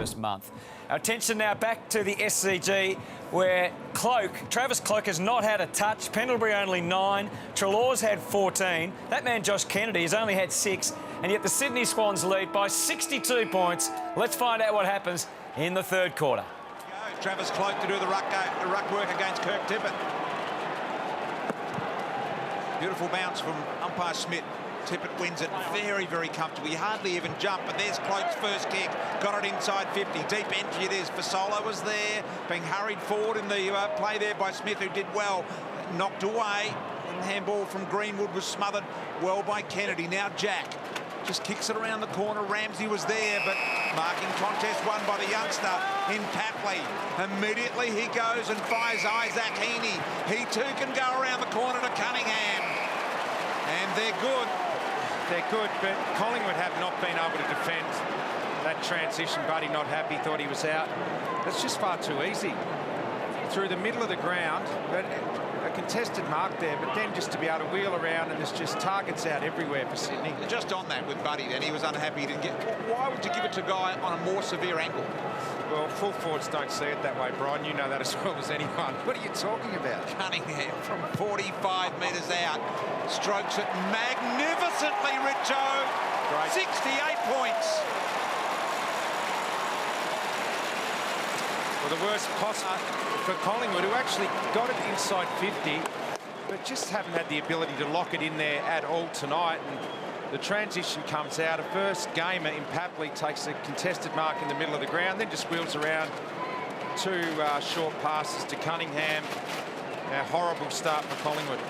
first month. Our attention now back to the SCG, where Travis Cloke has not had a touch. Pendlebury only 9. Treloar's had 14. That man Josh Kennedy has only had 6. And yet the Sydney Swans lead by 62 points. Let's find out what happens in the third quarter. Travis Cloke to do the ruck work against Kirk Tippett. Beautiful bounce from umpire Smith. Tippett wins it very, very comfortably. He hardly even jumped, but there's Cloke's first kick. Got it inside 50. Deep entry it is. Fasolo was there, being hurried forward in the play there by Smith, who did well. Knocked away. And handball from Greenwood was smothered well by Kennedy. Now Jack just kicks it around the corner. Ramsey was there, but marking contest won by the youngster in Papley. Immediately he goes and fires Isaac Heaney. He too can go around the corner to Cunningham. And they're good. They're good, but Collingwood have not been able to defend that transition. Buddy not happy, thought he was out. That's just far too easy. Through the middle of the ground, but a contested mark there, but then just to be able to wheel around, and there's just targets out everywhere for Sydney. Just on that with Buddy then, he was unhappy he didn't get... Why would you give it to a guy on a more severe angle? Well, full forwards don't see it that way, Brian. You know that as well as anyone. What are you talking about? Cunningham from 45 metres out. Strokes it magnificently, Richo. Great. 68 points. Well, the worst possible for Collingwood, who actually got it inside 50, but just haven't had the ability to lock it in there at all tonight. And the transition comes out. A first gamer in Papley takes a contested mark in the middle of the ground, then just wheels around. 2 short passes to Cunningham. A horrible start for Collingwood.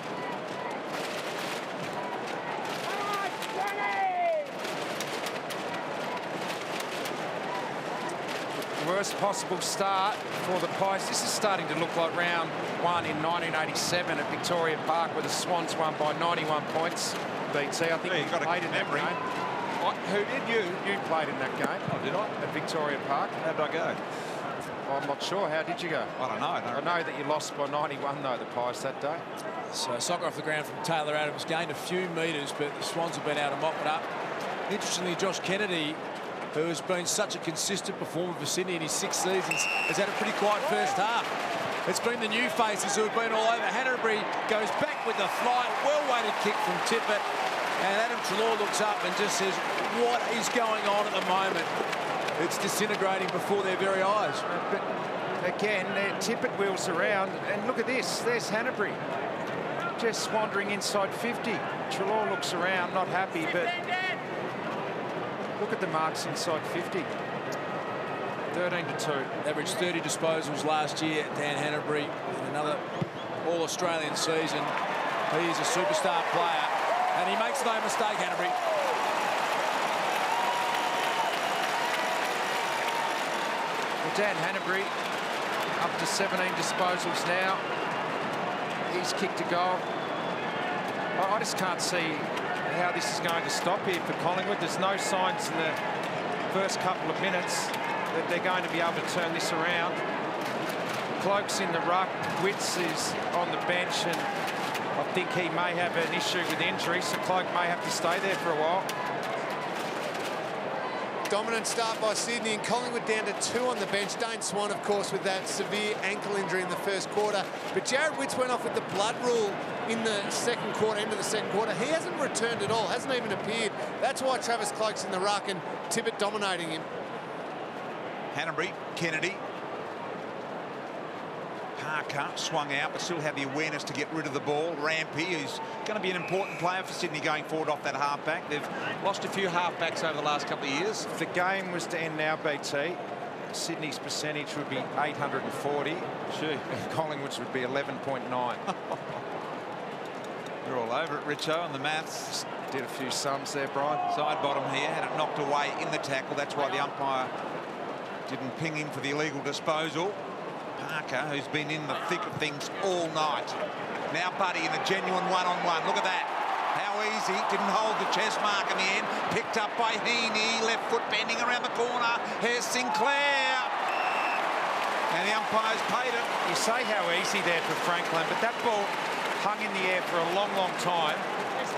Worst possible start for the Pies. This is starting to look like round 1 in 1987 at Victoria Park, where the Swans won by 91 points. BT, I think you played in that game. What? Who did you? You played in that game. Oh, did I? At Victoria Park. How did I go? I'm not sure. How did you go? I don't know. I know that you lost by 91, though, the Pies that day. So soccer off the ground from Taylor Adams, gained a few metres, but the Swans have been able to mop it up. Interestingly, Josh Kennedy, who has been such a consistent performer for Sydney in his 6 seasons, has had a pretty quiet first half. It's been the new faces who have been all over. Hanbury goes back with the fly, well-weighted kick from Tippett, and Adam Treloar looks up and just says, what is going on at the moment? It's disintegrating before their very eyes. But again, Tippett wheels around, and look at this. There's Hanbury just wandering inside 50. Treloar looks around, not happy, but look at the marks inside 50. 13-2. Averaged 30 disposals last year, Dan Hanbury, in another All-Australian season. He is a superstar player, and he makes no mistake, Hanbury. Well, Dan Hanbury, up to 17 disposals now. He's kicked a goal. I just can't see how this is going to stop here for Collingwood. There's no signs in the first couple of minutes that they're going to be able to turn this around. Cloke's in the ruck. Witts is on the bench, and I think he may have an issue with injury, so Cloke may have to stay there for a while. Dominant start by Sydney, and Collingwood down to 2 on the bench. Dane Swan, of course, with that severe ankle injury in the first quarter. But Jared Witts went off with the blood rule in the second quarter, end of the second quarter. He hasn't returned at all, hasn't even appeared. That's why Travis Cloke's in the ruck and Tippett dominating him. Hanbury, Kennedy. Parker swung out, but still had the awareness to get rid of the ball. Rampy, who's going to be an important player for Sydney going forward off that halfback. They've lost a few halfbacks over the last couple of years. If the game was to end now, BT, Sydney's percentage would be 840. Collingwood's would be 11.9. You're all over it, Richo, on the maths. Did a few sums there, Brian. Side bottom here, had it knocked away in the tackle. That's why the umpire didn't ping in for the illegal disposal. Parker, who's been in the thick of things all night. Now Buddy in a genuine one-on-one. Look at that. How easy. Didn't hold the chest mark in the end. Picked up by Heaney. Left foot bending around the corner. Here's Sinclair. And the umpire's paid it. You say how easy there for Franklin, but that ball hung in the air for a long, long time,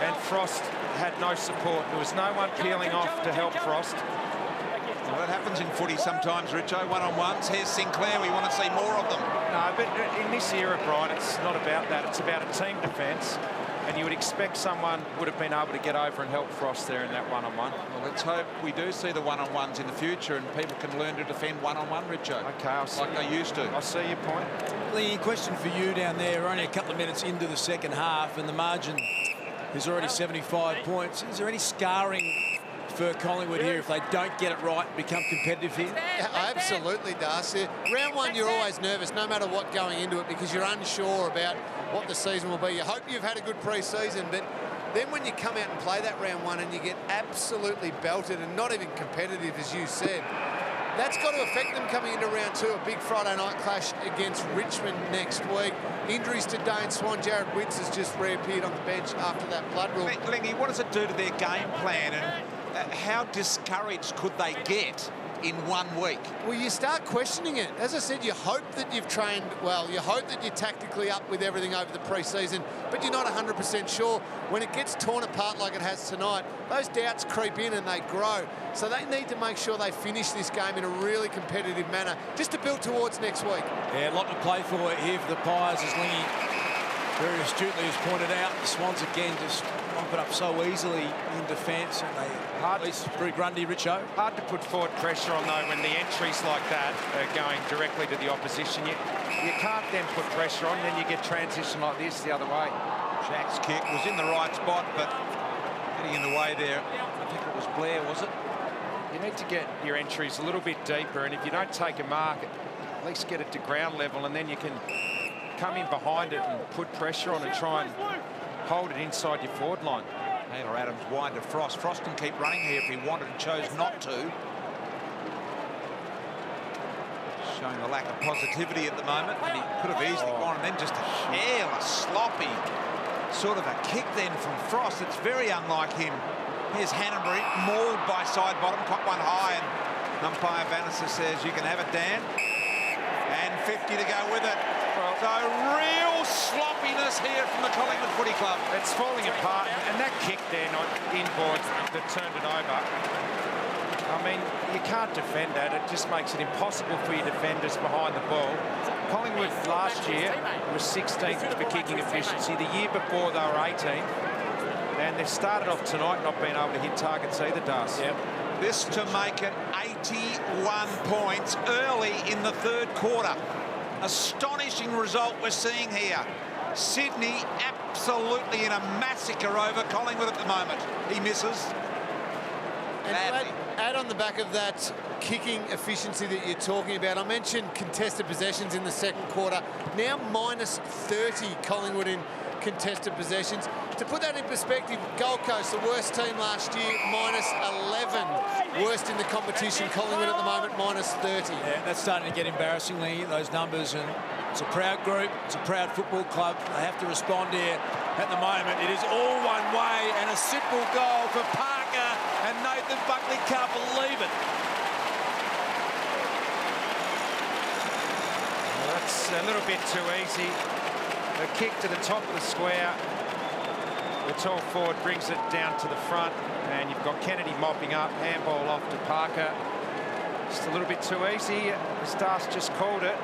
and Frost had no support. There was no one peeling off to help Frost. Well, that happens in footy sometimes, Richo. One-on-ones. Here's Sinclair. We want to see more of them. No, but in this era, Brian, it's not about that. It's about a team defence. And you would expect someone would have been able to get over and help Frost there in that one-on-one. Well, let's hope we do see the one-on-ones in the future and people can learn to defend one-on-one, Richo. Okay, I'll see. Like they used to. I see your point. Lee, question for you down there. We're only a couple of minutes into the second half and the margin is already 75 points. Is there any scarring for Collingwood here if they don't get it right and become competitive here? Yeah, absolutely, Darcy. Round one, you're always nervous, no matter what going into it, because you're unsure about what the season will be. You hope you've had a good pre-season, but then when you come out and play that round one and you get absolutely belted and not even competitive, as you said, that's got to affect them coming into round two. A big Friday night clash against Richmond next week. Injuries to Dane Swan. Jared Witts has just reappeared on the bench after that blood rule. Lingy, what does it do to their game plan and how discouraged could they get in 1 week? Well, you start questioning it. As I said, you hope that you've trained well. You hope that you're tactically up with everything over the pre-season, but you're not 100% sure. When it gets torn apart like it has tonight, those doubts creep in and they grow. So they need to make sure they finish this game in a really competitive manner, just to build towards next week. Yeah, a lot to play for here for the Pies, as Lingy very astutely has pointed out. The Swans again just lump it up so easily in defence, and they at least through Grundy, Richo. Hard to put forward pressure on, though, when the entries like that are going directly to the opposition. You can't then put pressure on, then you get transition like this the other way. Jack's kick was in the right spot, but getting in the way there. I think it was Blair, was it? You need to get your entries a little bit deeper, and if you don't take a mark, at least get it to ground level, and then you can come in behind it and put pressure on and try and hold it inside your forward line. Taylor Adams wide to Frost. Frost can keep running here if he wanted and chose not to. Showing the lack of positivity at the moment, and he could have easily gone, and then just a careless, sloppy sort of a kick then from Frost. It's very unlike him. Here's Hannanbury, mauled by side bottom, caught one high, and umpire Bannister says, you can have it, Dan. And 50 to go with it. So real sloppiness here from the Collingwood Footy Club. It's falling apart, and that kick there, not inboard, that turned it over. I mean, you can't defend that. It just makes it impossible for your defenders behind the ball. Collingwood last year was 16th for kicking efficiency. The year before they were 18th. And they've started off tonight not being able to hit targets either, Darcy. Yep. This to make it 81 points early in the third quarter. Astonishing result we're seeing here. Sydney absolutely in a massacre over Collingwood at the moment. He misses. And add on the back of that kicking efficiency that you're talking about, I mentioned contested possessions in the second quarter. Now minus 30 Collingwood in contested possessions. To put that in perspective, Gold Coast, the worst team last year, minus 11. Worst in the competition. Collingwood at the moment, minus 30. Yeah, that's starting to get embarrassingly, those numbers, and it's a proud group, it's a proud football club. They have to respond here. At the moment, it is all one way, and a simple goal for Parker, and Nathan Buckley can't believe it. Well, that's a little bit too easy. A kick to the top of the square. The tall forward brings it down to the front, and you've got Kennedy mopping up, handball off to Parker. Just a little bit too easy. The Stars just called it.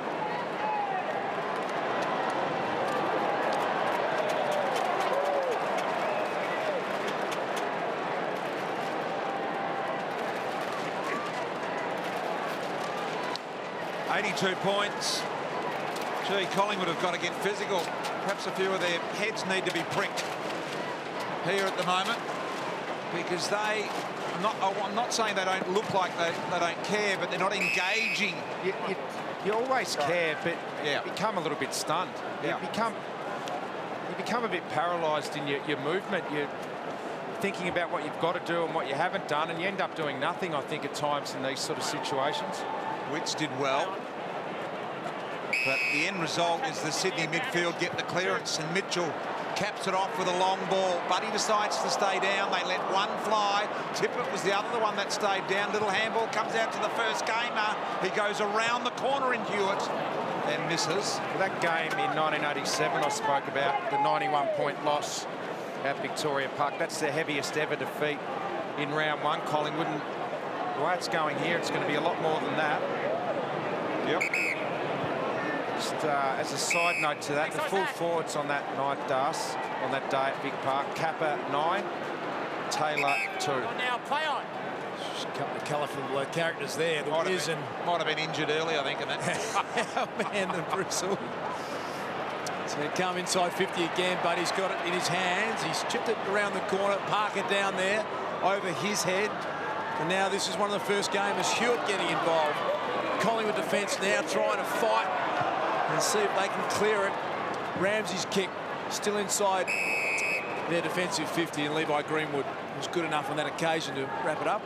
.82 points. Gee, Collingwood have got to get physical. Perhaps a few of their heads need to be pricked here at the moment, because I'm not saying they don't look like they don't care, but they're not engaging. You always care, but yeah, you become a little bit stunned. Yeah. You become a bit paralysed in your movement. You're thinking about what you've got to do and what you haven't done, and you end up doing nothing, I think, at times in these sort of situations. Witts did well, but the end result is the Sydney midfield get the clearance, and Mitchell caps it off with a long ball, but he decides to stay down. They let one fly. Tippett was the other one that stayed down. Little handball comes out to the first gamer. He goes around the corner in Hewitt and misses. That game in 1987 I spoke about, the 91-point loss at Victoria Park. That's the heaviest ever defeat in round one. Collingwood, and The way it's going here, it's going to be a lot more than that. Yep. Just as a side note to that, the full forwards on that night, Das, on that day at Big Park, Kappa 9, Taylor 2. Now play on. Just a couple of colourful characters there. The Wiz and might have been injured early, I think, in that. oh, man, the bristle. So he'll come inside 50 again, but he's got it in his hands. He's chipped it around the corner, Parker down there, over his head. And now this is one of the first games, Hewitt getting involved. Collingwood defence now trying to fight and see if they can clear it. Ramsey's kick still inside their defensive 50, and Levi Greenwood was good enough on that occasion to wrap it up.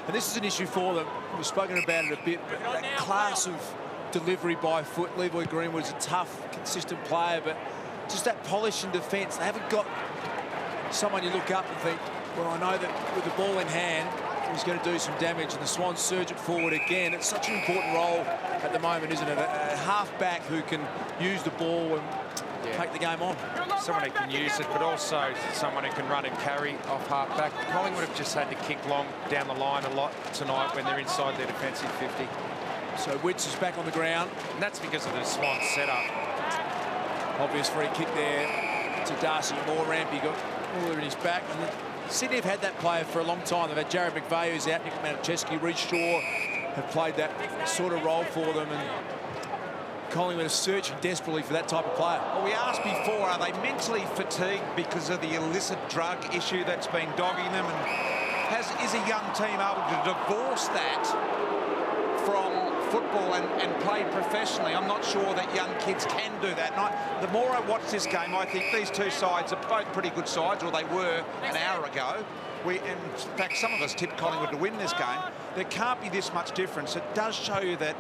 And this is an issue for them. We've spoken about it a bit, but that class of delivery by foot. Levi Greenwood's a tough, consistent player, but just that polish in defence. They haven't got someone you look up and think, well, I know that with the ball in hand, he's going to do some damage, and the Swans surge it forward again. It's such an important role at the moment, isn't it? A half-back who can use the ball and take the game on. Someone who can use it, but also someone who can run and carry off half-back. Collingwood have just had to kick long down the line a lot tonight when they're inside their defensive 50. So Witts is back on the ground. And that's because of the Swans setup. Obvious free kick there to Darcy Moore. Rampy got all in his back. And Sydney have had that player for a long time. They've had Jared McVeigh, who's out, Nick Manicheski, Reece Shaw have played that sort of role for them. And Collingwood are searching desperately for that type of player. Well, we asked before, are they mentally fatigued because of the illicit drug issue that's been dogging them? And is a young team able to divorce that from football and play professionally? I'm not sure that young kids can do that. And the more I watch this game, I think these two sides are both pretty good sides, or they were an hour ago. In fact, some of us tipped Collingwood to win this game. There can't be this much difference. It does show you that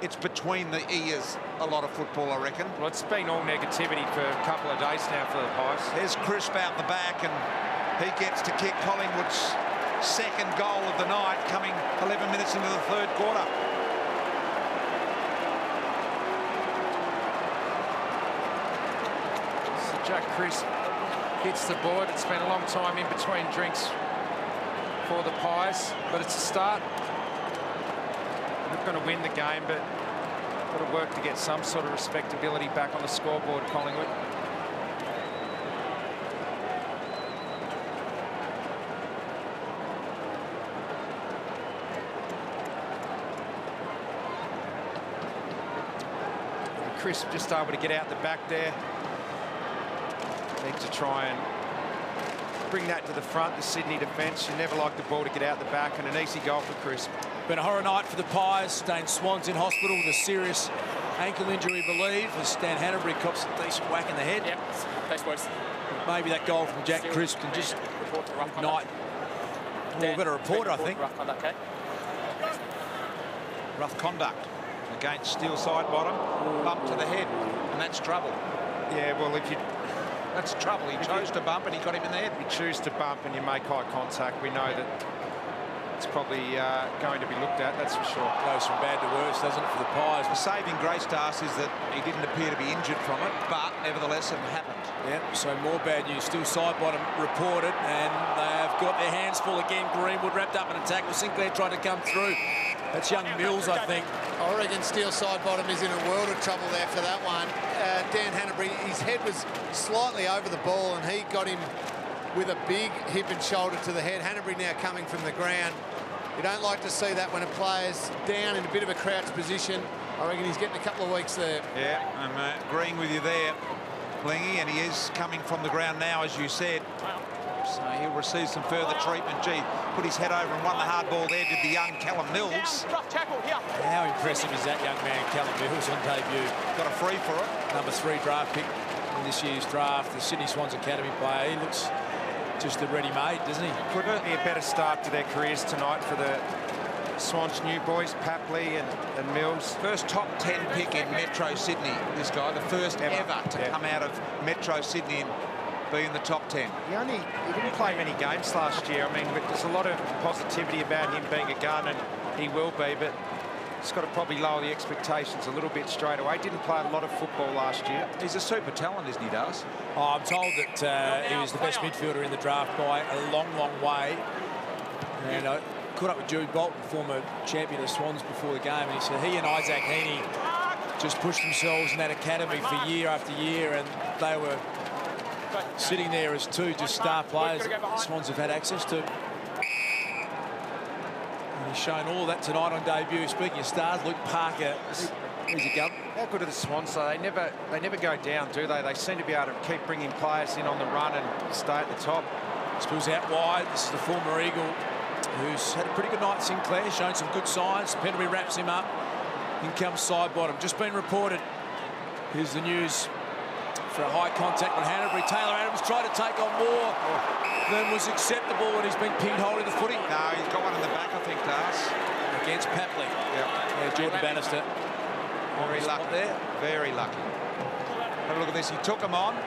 it's between the ears, a lot of football, I reckon. Well, it's been all negativity for a couple of days now for the Pies. There's Crisp out the back, and he gets to kick Collingwood's second goal of the night, coming 11 minutes into the third quarter. So Jack Crisp hits the board. It's been a long time in between drinks for the Pies, but it's a start. Not going to win the game, but got to work to get some sort of respectability back on the scoreboard, Collingwood. Crisp just able to get out the back there. Need to try and bring that to the front, the Sydney defence. You never like the ball to get out the back, and an easy goal for Crisp. Been a horror night for the Pies. Dane Swans in hospital with a serious ankle injury, I believe, as Stan Hanbury cops a decent whack in the head. Yep, thanks, boys. Maybe that goal from Jack Crisp can just ignite. Well, we've got a reporter, I think. Rough conduct, okay? Rough conduct against Steele side bottom, bump to the head, and that's trouble. Yeah, well, if you... That's trouble. He chose to bump and he got him in the head. You choose to bump and you make eye contact, we know that it's probably going to be looked at, that's for sure. Goes from bad to worse, doesn't it, for the Pies? The saving grace to us is that he didn't appear to be injured from it, but nevertheless it happened. Yeah, so more bad news. Still side bottom reported, and they've got their hands full again. Greenwood wrapped up in a tackle. Sinclair tried to come through. That's young Mills, I think. I reckon Steele side bottom is in a world of trouble there for that one. Dan Hanbury, his head was slightly over the ball, and he got him with a big hip and shoulder to the head. Hanbury now coming from the ground. You don't like to see that when a player's down in a bit of a crouched position. I reckon he's getting a couple of weeks there. Yeah, I'm agreeing with you there, Lingy, and he is coming from the ground now, as you said. So he'll receive some further treatment. Gee, put his head over and won the hard ball there, did the young Callum Mills. How impressive is that young man, Callum Mills, on debut? Got a free for it. Number 3 draft pick in this year's draft, the Sydney Swans Academy player. He looks just a ready-made, doesn't he? Couldn't be a better start to their careers tonight for the Swans new boys, Papley and Mills. First top 10 pick in Metro Sydney, this guy. The first ever to come out of Metro Sydney and be in the top 10. He didn't play many games last year. I mean, there's a lot of positivity about him being a gun, and he will be, but he's got to probably lower the expectations a little bit straight away. Didn't play a lot of football last year. He's a super talent, isn't he, Dars? Oh, I'm told that he was the best midfielder in the draft by a long, long way. And caught up with Jude Bolton, former champion of the Swans, before the game, and he said he and Isaac Heaney just pushed themselves in that academy for year after year, and they were sitting there as two just star players that the Swans have had access to. And he's shown all that tonight on debut. Speaking of stars, Luke Parker. Here's a gun. How good are the Swans, though? They never go down, do they? They seem to be able to keep bringing players in on the run and stay at the top. Spills out wide. This is the former Eagle, who's had a pretty good night. Sinclair, showing some good signs. Pendlebury wraps him up. In comes side bottom. Just been reported. Here's the news for a high contact with Hanbury. Taylor Adams tried to take on more than was acceptable, and he's been pinned holding the footy. No, he's got one in the back, I think, Das. Against Papley. Yeah, Jordan Bannister. Very lucky there. Very lucky. Have a look at this. He took him on,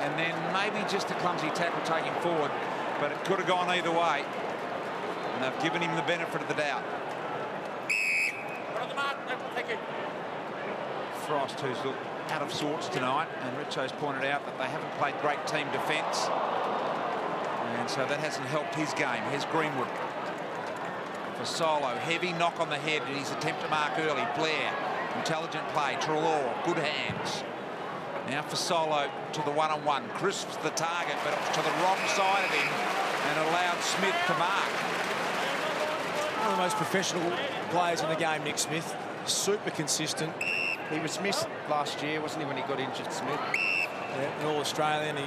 and then maybe just a clumsy tackle taking forward, but it could have gone either way. And they've given him the benefit of the doubt. Frost, who's looked out of sorts tonight, and Richo's pointed out that they haven't played great team defence, and so that hasn't helped his game. Here's Greenwood for Solo. Heavy knock on the head in his attempt to mark early. Blair, intelligent play. Trelaw, good hands. Now for Solo to the one-on-one. Crisps the target, but it was to the wrong side of him and allowed Smith to mark. One of the most professional players in the game, Nick Smith. Super consistent. He was missed last year, wasn't he, when he got injured, Smith? Yeah, an All-Australian. He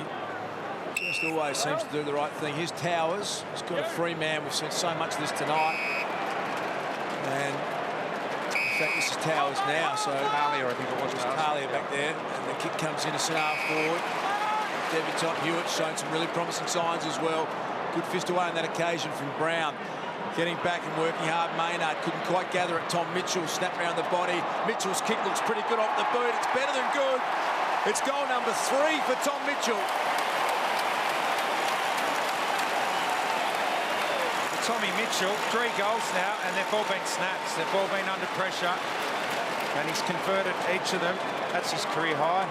just always seems to do the right thing. Here's Towers. He's got a free man. We've seen so much of this tonight. And in fact, this is Towers now. So Talia, I think it was. Talia back there. And the kick comes in to half forward. Debutant Hewitt showing some really promising signs as well. Good fist away on that occasion from Brown. Getting back and working hard. Maynard couldn't quite gather at Tom Mitchell. Snap round the body. Mitchell's kick looks pretty good off the boot. It's better than good. It's goal number 3 for Tom Mitchell. Tommy Mitchell, 3 goals now, and they've all been snaps. They've all been under pressure, and he's converted each of them. That's his career high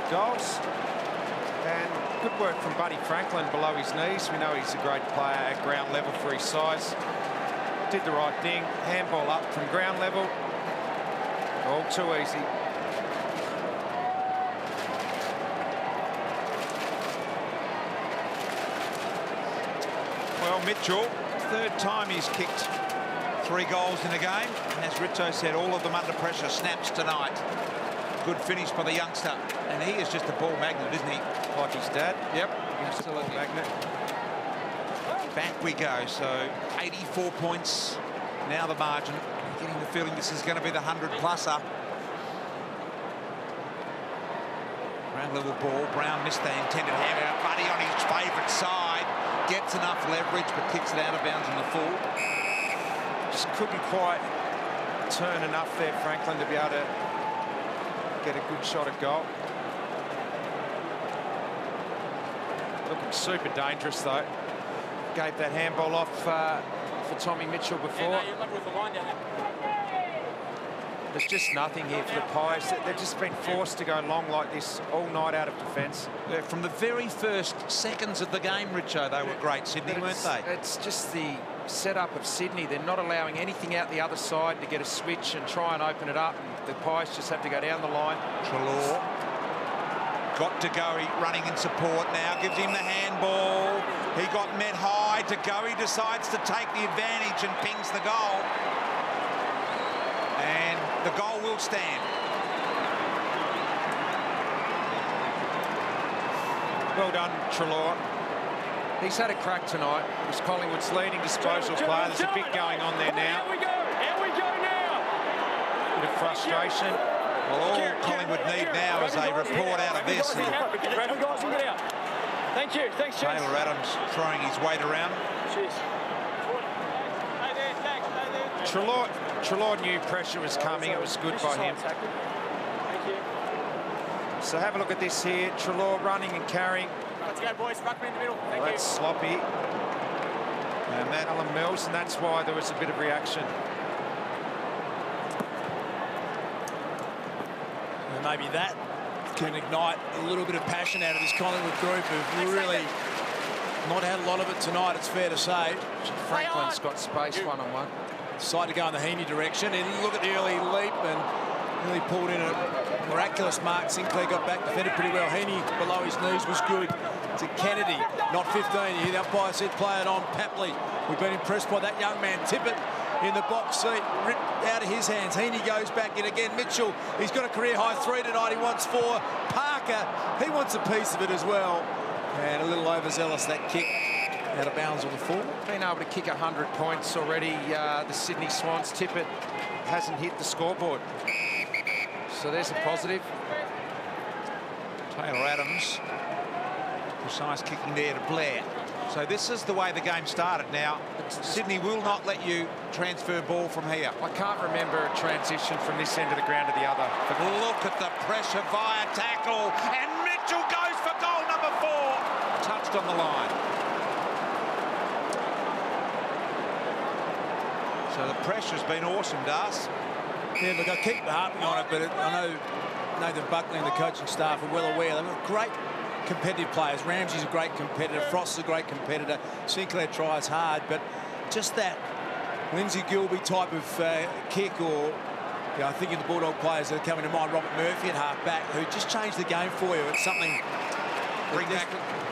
goals. And good work from Buddy Franklin below his knees. We know he's a great player at ground level for his size. Did the right thing. Handball up from ground level. All too easy. Well, Mitchell, third time he's kicked 3 goals in a game. And as Richo said, all of them under pressure. Snaps tonight. Good finish by the youngster. And he is just a ball magnet, isn't he? Like his dad. Yep. Absolutely. Magnet. Back we go. So 84 points. Now the margin. Getting the feeling this is going to be the 100-plusser. Ground level ball. Brown missed the intended hammer. Buddy on his favourite side. Gets enough leverage, but kicks it out of bounds in the full. Just couldn't quite turn enough there, Franklin, to be able to get a good shot at goal. Looking super dangerous, though. Gave that handball off for Tommy Mitchell before. There's just nothing here for the Pies. They've just been forced to go long like this all night out of defence. Yeah, from the very first seconds of the game, Richo, they were great, Sydney, weren't they? It's just the setup of Sydney. They're not allowing anything out the other side to get a switch and try and open it up. And the Pies just have to go down the line. Trelaw got to go running in support now, gives him the handball. He got met high. To go, he decides to take the advantage and pings the goal. And the goal will stand. Well done, Trelaw. He's had a crack tonight. He's Collingwood's leading disposal player. There's a bit going on there now. Here we go now. Bit of frustration. Well, all Collingwood need now is a report out of this. Thank you. Thanks, James. Taylor Adams throwing his weight around. Cheers. Trelaw knew pressure was coming. It was good by him. Thank you. So have a look at this here. Trelaw running and carrying. Let's go, boys. Ruck me in the middle. Thank That's you. sloppy. And that Alan Mills, and that's why there was a bit of reaction. And maybe that can ignite a little bit of passion out of this Collingwood group who've really Not had a lot of it tonight, it's fair to say. Franklin's got space one-on-one. Decided to go in the Heaney direction, and look at the early leap, and really pulled in a miraculous mark. Sinclair got back, defended pretty well. Heaney below his knees was good to Kennedy, not 15. You hear the umpire said play it on Papley. We've been impressed by that young man. Tippett in the box seat, ripped out of his hands. Heaney goes back in again. Mitchell, he's got a career-high 3 tonight. He wants 4. Parker, he wants a piece of it as well. And a little overzealous, that kick. Out of bounds on the full. Been able to kick 100 points already. The Sydney Swans. Tippett hasn't hit the scoreboard. So there's a positive. Taylor Adams, precise kicking there to Blair. So this is the way the game started. Now, Sydney will not let you transfer ball from here. I can't remember a transition from this end of the ground to the other. But look at the pressure via tackle. And Mitchell goes for goal number 4. Touched on the line. So the pressure's been awesome, Das. Yeah, look, I keep harping on it, but I know Nathan Buckley and the coaching staff are well aware. They've got great competitive players. Ramsey's a great competitor. Frost's a great competitor. Sinclair tries hard, but just that Lindsay Gilby type of kick, or I think in the Bulldog players that are coming to mind, Robert Murphy at half-back, who just changed the game for you. It's something...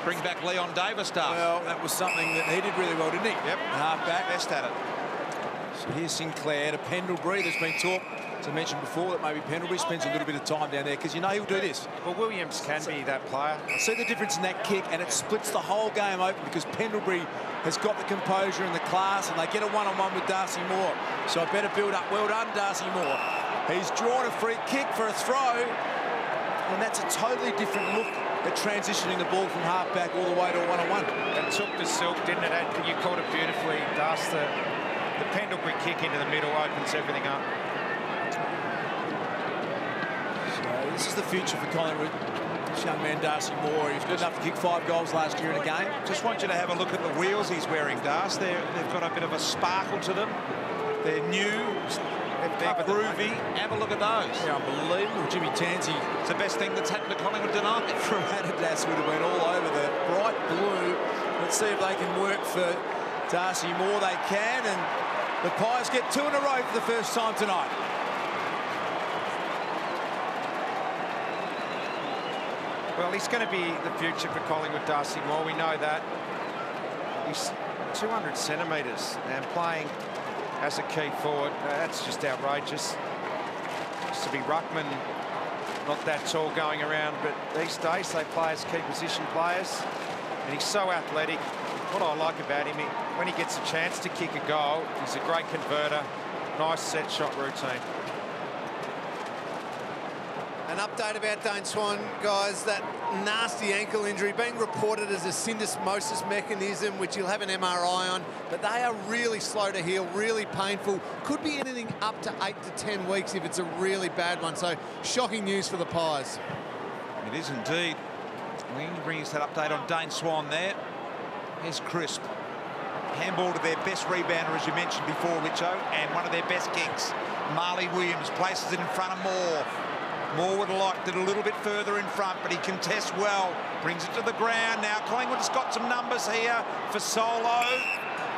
Bring back Leon Davis, Das. Well, that was something that he did really well, didn't he? Yep. Half-back. Best at it. So here's Sinclair to Pendlebury. There's been talk, as I mentioned before, that maybe Pendlebury spends a little bit of time down there because you know he'll do this. Well, Williams can be that player. I see the difference in that kick, and it splits the whole game open because Pendlebury has got the composure and the class, and they get a one-on-one with Darcy Moore. So I better build up. Well done, Darcy Moore. He's drawn a free kick for a throw, and that's a totally different look at transitioning the ball from half-back all the way to a one-on-one. It took the silk, didn't it? You called it beautifully, Das. The Pendlebury kick into the middle opens everything up. So this is the future for Collingwood. This young man, Darcy Moore, he's good enough to kick 5 goals last year in a game. Just want you to have a look at the wheels he's wearing, Das. They've got a bit of a sparkle to them. They're new. They're groovy. Have a look at those. They're unbelievable. Jimmy Tansey. It's the best thing that's happened to Collingwood tonight. From Adidas would have been all over the bright blue. Let's see if they can work for Darcy Moore. They can, and the Pies get 2 in a row for the first time tonight. Well, he's going to be the future for Collingwood, Darcy Moore. We know that. He's 200 centimetres and playing as a key forward. That's just outrageous. Used to be ruckman, not that tall going around, but these days they play as key position players. And he's so athletic. What I like about him, when he gets a chance to kick a goal, he's a great converter. Nice set shot routine. An update about Dane Swan, guys. That nasty ankle injury being reported as a syndesmosis mechanism, which he'll have an MRI on, but they are really slow to heal, really painful. Could be anything up to 8 to 10 weeks if it's a really bad one. So shocking news for the Pies. It is indeed. We can bring us that update on Dane Swan there. Here's Crisp. Handball to their best rebounder, as you mentioned before, Richo, and one of their best kicks. Marley Williams places it in front of Moore. Moore would have liked it a little bit further in front, but he contests well. Brings it to the ground. Now Collingwood's got some numbers here for Solo.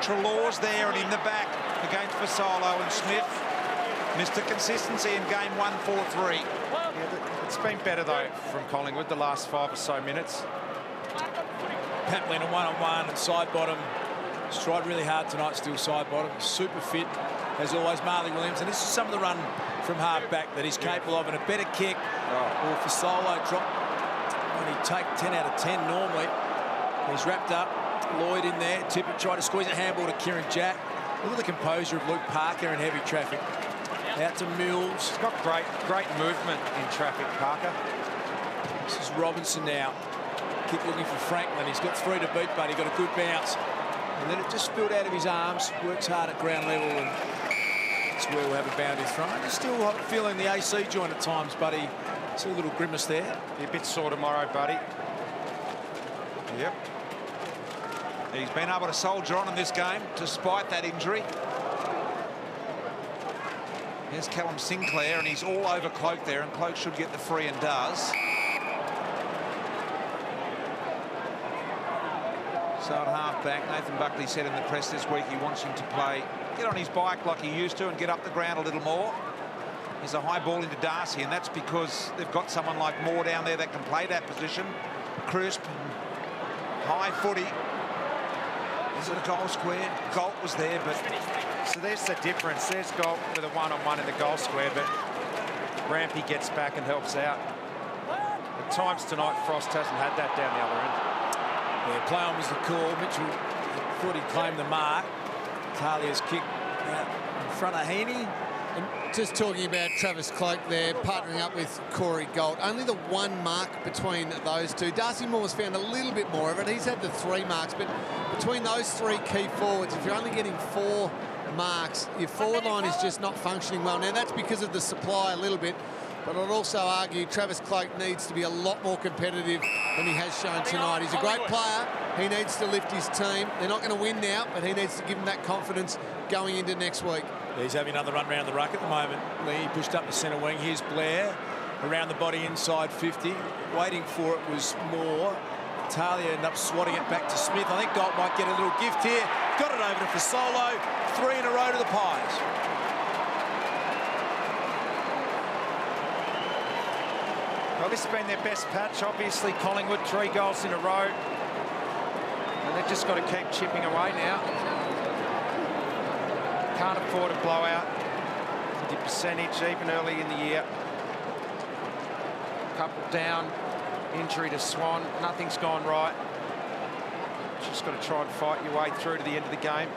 Treloar's there and in the back against Fasolo, and Smith. Mr. Consistency in game 1-4-3. Yeah, it's been better, though, from Collingwood the last 5 or so minutes. Papley in a one-on-one and side bottom. He's tried really hard tonight, still side bottom. Super fit, as always, Marley Williams. And this is some of the run from half-back that he's capable of. And a better kick, or for Solo drop. When he take 10 out of 10 normally. He's wrapped up. Lloyd in there. Tippett tried to squeeze a handball to Kieran Jack. Look at the composure of Luke Parker in heavy traffic. Out to Mills. He's got great movement in traffic, Parker. This is Robinson now. Kick looking for Franklin. He's got 3 to beat, but he got a good bounce. And then it just spilled out of his arms. Works hard at ground level, and that's where we'll have a boundary thrown. He's still feeling the AC joint at times, buddy. See a little grimace there. Be a bit sore tomorrow, buddy. Yep. He's been able to soldier on in this game despite that injury. Here's Callum Sinclair, and he's all over Cloak there, and Cloak should get the free and does. So at half-back, Nathan Buckley said in the press this week he wants him to play, get on his bike like he used to and get up the ground a little more. There's a high ball into Darcy, and that's because they've got someone like Moore down there that can play that position. Crisp, high footy. Is it a goal square? Galt was there, but... So there's the difference. There's Galt with a one-on-one in the goal square, but Rampy gets back and helps out. At times tonight, Frost hasn't had that down the other end. Yeah, play on was the call. Mitchell thought he'd claimed the mark. Talia's kick out in front of Heaney. And just talking about Travis Cloke there, partnering up with Corey Galt. Only the one mark between those two. Darcy Moore's found a little bit more of it. He's had the 3 marks, but between those 3 key forwards, if you're only getting 4 marks, your forward line is just not functioning well. Now, that's because of the supply a little bit, but I'd also argue Travis Cloke needs to be a lot more competitive than he has shown tonight. He's a great player. He needs to lift his team. They're not going to win now, but he needs to give them that confidence going into next week. He's having another run round the ruck at the moment. Lee pushed up the centre wing. Here's Blair around the body inside 50. Waiting for it was Moore. Talia ended up swatting it back to Smith. I think Galt might get a little gift here. Got it over to Fasolo. 3 in a row to the Pies. Well, this has been their best patch, obviously. Collingwood, 3 goals in a row. And they've just got to keep chipping away now. Can't afford a blowout. The percentage, even early in the year. Couple down. Injury to Swan. Nothing's gone right. Just got to try and fight your way through to the end of the game.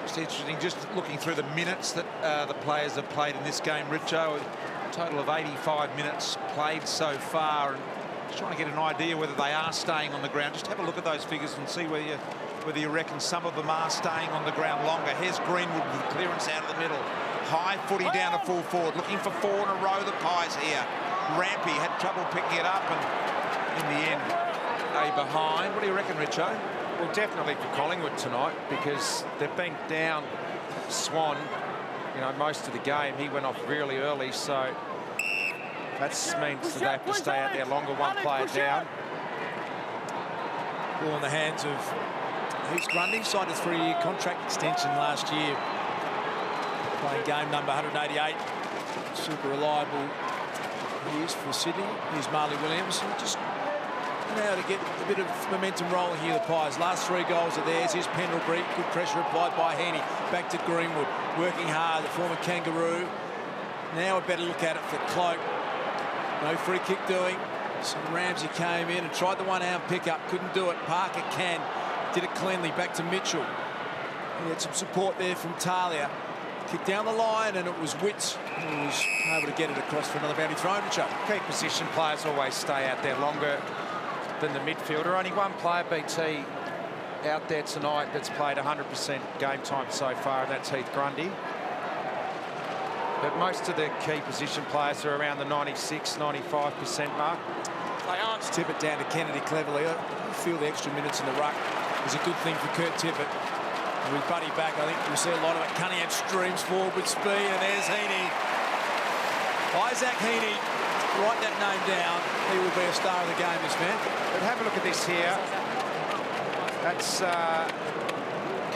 It's interesting, just looking through the minutes that the players have played in this game, Richo, a total of 85 minutes played so far, and just trying to get an idea whether they are staying on the ground. Just have a look at those figures and see whether you reckon some of them are staying on the ground longer. Here's Greenwood with clearance out of the middle. High footy down to full forward, looking for 4 in a row, the Pies here. Rampy had trouble picking it up, and in the end, they behind. What do you reckon, Richo? Well, definitely for Collingwood tonight, because they've been down Swan, you know, most of the game. He went off really early, so that means that they have to stay out there longer, one player down. Ball in the hands of who's Grundy, signed a 3-year contract extension last year. Playing game number 188. Super reliable he is for Sydney. Here's Marley Williams. Just now to get a bit of momentum rolling here, the Pies. Last 3 goals are theirs. Here's Pendlebury. Good pressure applied by Heaney. Back to Greenwood. Working hard, the former Kangaroo. Now a better look at it for Cloke. No free kick doing. So Ramsey came in and tried the one-arm pickup. Couldn't do it. Parker can. Did it cleanly. Back to Mitchell. He had some support there from Talia. Kicked down the line, and it was Witts who was able to get it across for another boundary throw to Chuck. Key position players always stay out there longer than the midfielder. Only one player, BT, out there tonight that's played 100% game time so far, and that's Heath Grundy. But most of the key position players are around the 96, 95% mark. Let's tip it down to Kennedy cleverly. I feel the extra minutes in the ruck is a good thing for Kurt Tippett. And with Buddy back, I think we'll see a lot of it. Cunningham streams forward with speed, and there's Heaney. Isaac Heaney, write that name down. He will be a star of the game, this man. But have a look at this here. That's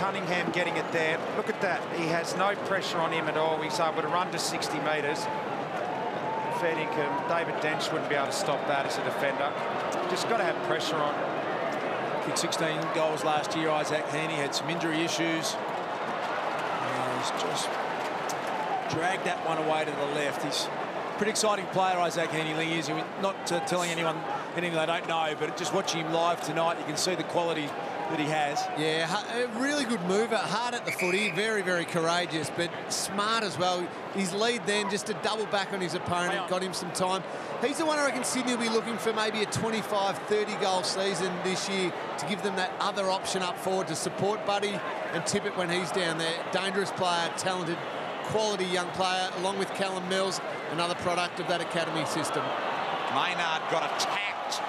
Cunningham getting it there. Look at that. He has no pressure on him at all. He's able to run to 60 metres. Fair income. David Dench wouldn't be able to stop that as a defender. Just got to have pressure on. Kicked 16 goals last year. Isaac Heaney had some injury issues. He's just dragged that one away to the left. He's a pretty exciting player, Isaac Heaney. Lee is. Not telling anyone anything they don't know, but just watching him live tonight, you can see the quality that he has. Yeah, a really good mover, hard at the footy, very, very courageous, but smart as well. His lead then, just to double back on his opponent, got him some time. He's the one I reckon Sydney will be looking for, maybe a 25, 30-goal season this year to give them that other option up forward to support Buddy and Tippett when he's down there. Dangerous player, talented, quality young player, along with Callum Mills, another product of that academy system. Maynard got attacked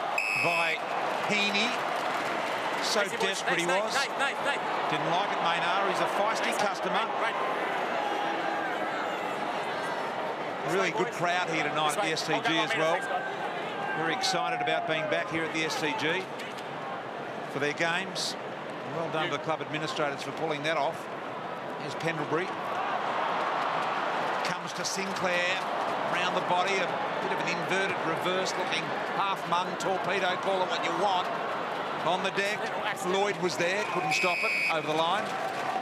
by Heaney. So desperate he was. Didn't like it, Maynard. He's a feisty customer. Really good crowd here tonight at the SCG as well. Very excited about being back here at the SCG for their games. Well done to the club administrators for pulling that off. Here's Pendlebury. Comes to Sinclair. Round the body, a bit of an inverted reverse looking half-mung torpedo, call it what you want. On the deck, Lloyd was there, couldn't stop it, over the line.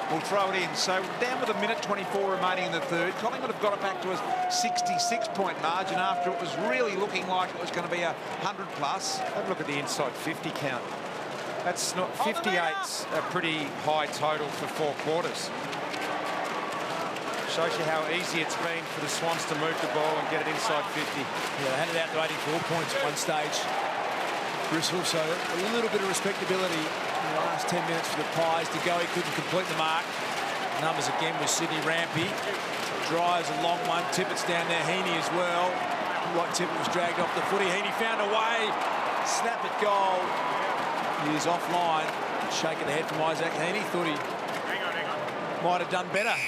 We'll throw it in. So down with a minute 24 remaining in the third. Collingwood have got it back to a 66-point margin after it was really looking like it was going to be 100 plus. Have a look at the inside 50 count. That's not 58's a pretty high total for 4 quarters. Shows you how easy it's been for the Swans to move the ball and get it inside 50. Yeah, they had it out to 84 points at one stage. Bristol, so a little bit of respectability in the last 10 minutes for the Pies. De Goey couldn't complete the mark. Numbers again with Sydney Rampy. Drives a long one. Tippett's down there. Heaney as well. Like Tippett was dragged off the footy. Heaney found a way. Snap at goal. He is offline. Shaking the head from Isaac Heaney. Thought he might have done better.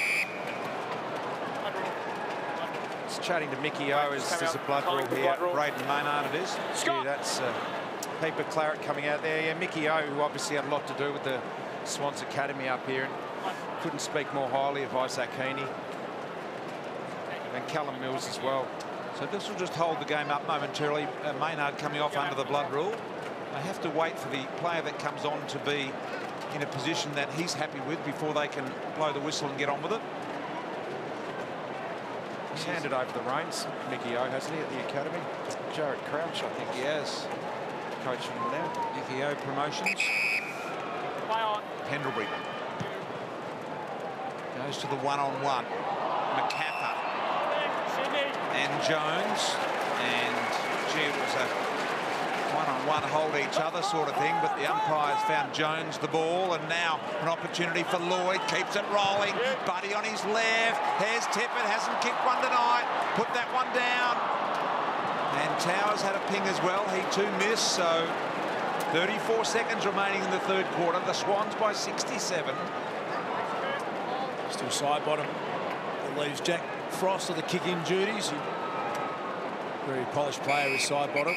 Chatting to Mickey O as there's a blood rule here. Braden Maynard it is. Yeah, that's a heap of claret coming out there. Yeah, Mickey O, who obviously had a lot to do with the Swans Academy up here, and couldn't speak more highly of Isaac Heaney. And Callum Mills as well. So this will just hold the game up momentarily. Maynard coming off under the blood rule. They have to wait for the player that comes on to be in a position that he's happy with before they can blow the whistle and get on with it. He's handed over the reins, Mickey O, hasn't he, at the academy? Jared Crouch, I think He has. coaching him now. Nicky O promotions. Pendlebury goes to the one-on-one. McCapper and Jones, and gee, it was a one-on-one hold each other sort of thing, but the umpires found Jones the ball, and now an opportunity for Lloyd. Keeps it rolling. Buddy on his left. Here's Tippett, hasn't kicked one tonight. Put that one down. And Towers had a ping as well. He too missed, so 34 seconds remaining in the third quarter. The Swans by 67. Still side bottom. It leaves Jack Frost of the kick-in duties. Very polished player with side bottom.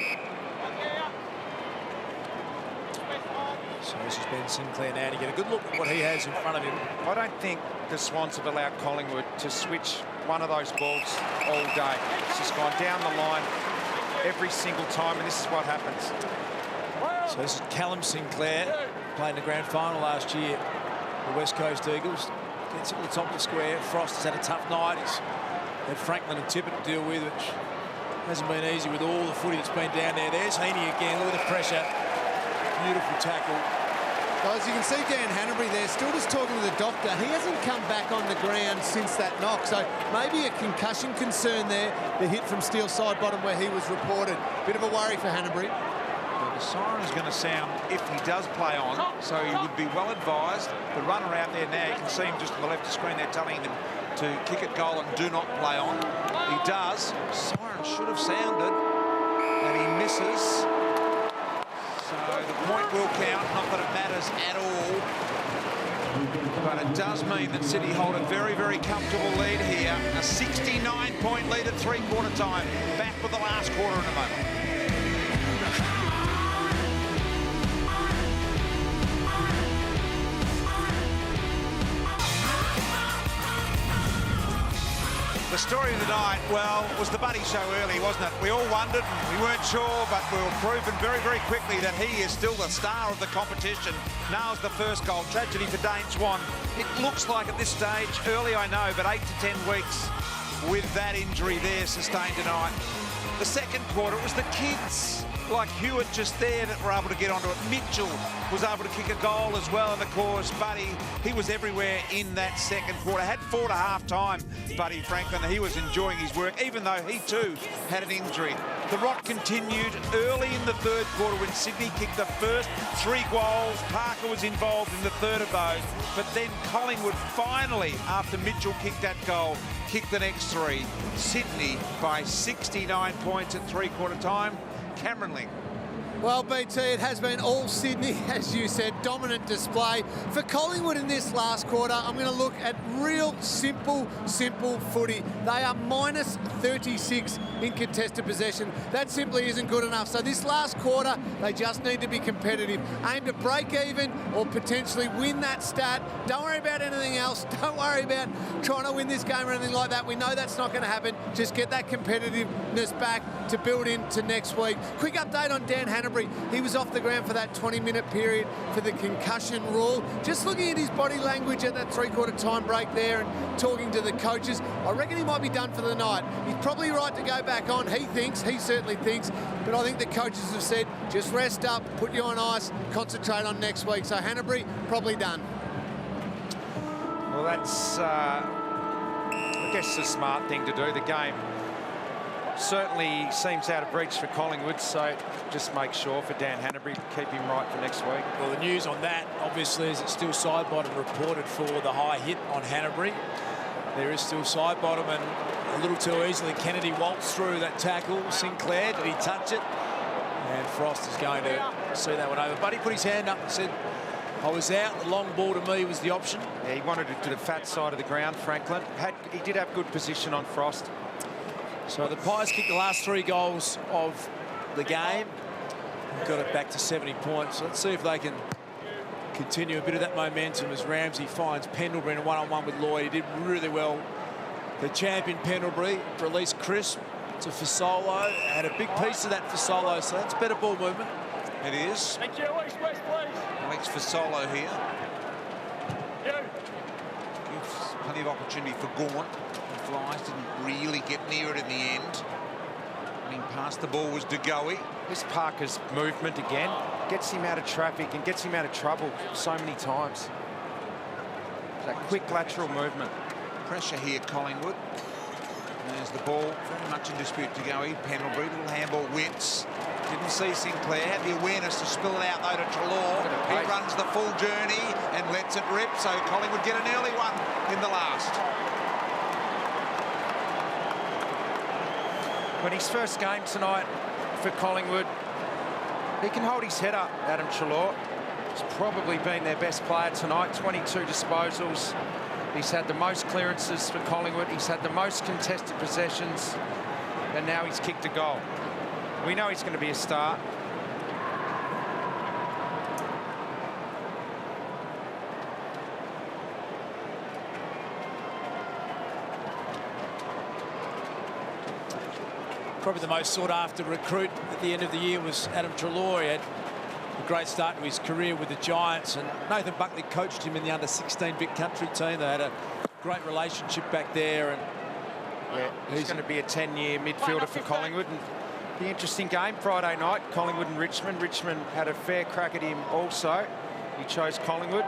So this is Ben Sinclair now to get a good look at what he has in front of him. I don't think the Swans have allowed Collingwood to switch one of those balls all day. It's just gone down the line every single time, and this is what happens. So this is Callum Sinclair, playing the grand final last year, the West Coast Eagles. Gets it to the top of the square. Frost has had a tough night. He's had Franklin and Tippett to deal with, which hasn't been easy with all the footy that's been down there. There's Heaney again. Look at the pressure. Beautiful tackle. Guys, you can see Dan Hanbury there still just talking to the doctor. He hasn't come back on the ground since that knock, so maybe a concussion concern there. The hit from Steele side bottom where he was reported. Bit of a worry for Hanbury. Well, the siren is going to sound if he does play on, so he would be well advised. The runner out there now, you can see him just on the left of the screen, they're telling him to kick at goal and do not play on. He does. Siren should have sounded, and he misses. So the point will count, not that it matters at all. But it does mean that City hold a very, very comfortable lead here. A 69-point lead at three-quarter time. Back with the last quarter in a moment. The story of the night, well, was the Buddy show early, wasn't it? We all wondered, and we weren't sure, but we were proven very, very quickly that he is still the star of the competition. Nails the first goal. Tragedy for Dane Swan. It looks like at this stage, early I know, but 8 to 10 weeks with that injury there sustained tonight. The second quarter, it was the kids like Hewitt just there that were able to get onto it. Mitchell was able to kick a goal as well, and of course Buddy, he was everywhere in that second quarter. Had 4 to half time, Buddy Franklin. He was enjoying his work, even though he too had an injury. The rot continued early in the third quarter when Sydney kicked the first 3 goals. Parker was involved in the third of those, but then Collingwood finally, after Mitchell kicked that goal, kicked the next 3. Sydney by 69 points at three-quarter time. Cameron Ling. Well, BT, it has been all Sydney, as you said, dominant display. For Collingwood in this last quarter, I'm going to look at real simple footy. They are minus 36 in contested possession. That simply isn't good enough. So this last quarter, they just need to be competitive. Aim to break even or potentially win that stat. Don't worry about anything else. Don't worry about trying to win this game or anything like that. We know that's not going to happen. Just get that competitiveness back to build into next week. Quick update on Dan Hanbury. He was off the ground for that 20-minute period for the concussion rule. Just looking at his body language at that three-quarter time break there and talking to the coaches, I reckon he might be done for the night. He's probably right to go back on. He certainly thinks, but I think the coaches have said, just rest up, put you on ice, concentrate on next week. So Hanbury, probably done. Well, that's, I guess, the smart thing to do. The game certainly seems out of reach for Collingwood, so just make sure for Dan Hanbury to keep him right for next week. Well, the news on that, obviously, is it's still side bottom reported for the high hit on Hanbury. There is still side bottom, and a little too easily Kennedy waltzed through that tackle. Sinclair, did he touch it? And Frost is going to see that one over. But he put his hand up and said, I was out. The long ball to me was the option. Yeah, he wanted it to the fat side of the ground, Franklin. He did have good position on Frost. So the Pies kicked the last 3 goals of the game. Got it back to 70 points. Let's see if they can continue a bit of that momentum as Ramsey finds Pendlebury in a one-on-one with Lloyd. He did really well. The champion Pendlebury released crisp to Fasolo. Had a big piece of that Fasolo, so that's better ball movement. It is. Thank you. East West, please. Alex Fasolo here. You. Gives plenty of opportunity for Gawn. The Flies didn't really get near it in the end. Running past the ball was De Goey. This Parker's movement again gets him out of traffic and gets him out of trouble so many times. That quick lateral movement. Pressure here, Collingwood. There's the ball, very much in dispute. De Goey, Pendlebury, little handball, Wits. Didn't see Sinclair, had the awareness to spill it out though to Treloar. He runs the full journey and lets it rip, so Collingwood get an early one in the last. When his first game tonight for Collingwood, he can hold his head up, Adam Treloar. He's probably been their best player tonight, 22 disposals. He's had the most clearances for Collingwood. He's had the most contested possessions, and now he's kicked a goal. We know he's going to be a star. Probably the most sought-after recruit at the end of the year was Adam Treloar. He had a great start to his career with the Giants, and Nathan Buckley coached him in the under-16 Vic Country team. They had a great relationship back there, and yeah, he's going to be a 10-year midfielder for Collingwood. And the interesting game Friday night, Collingwood and Richmond. Richmond had a fair crack at him also. He chose Collingwood,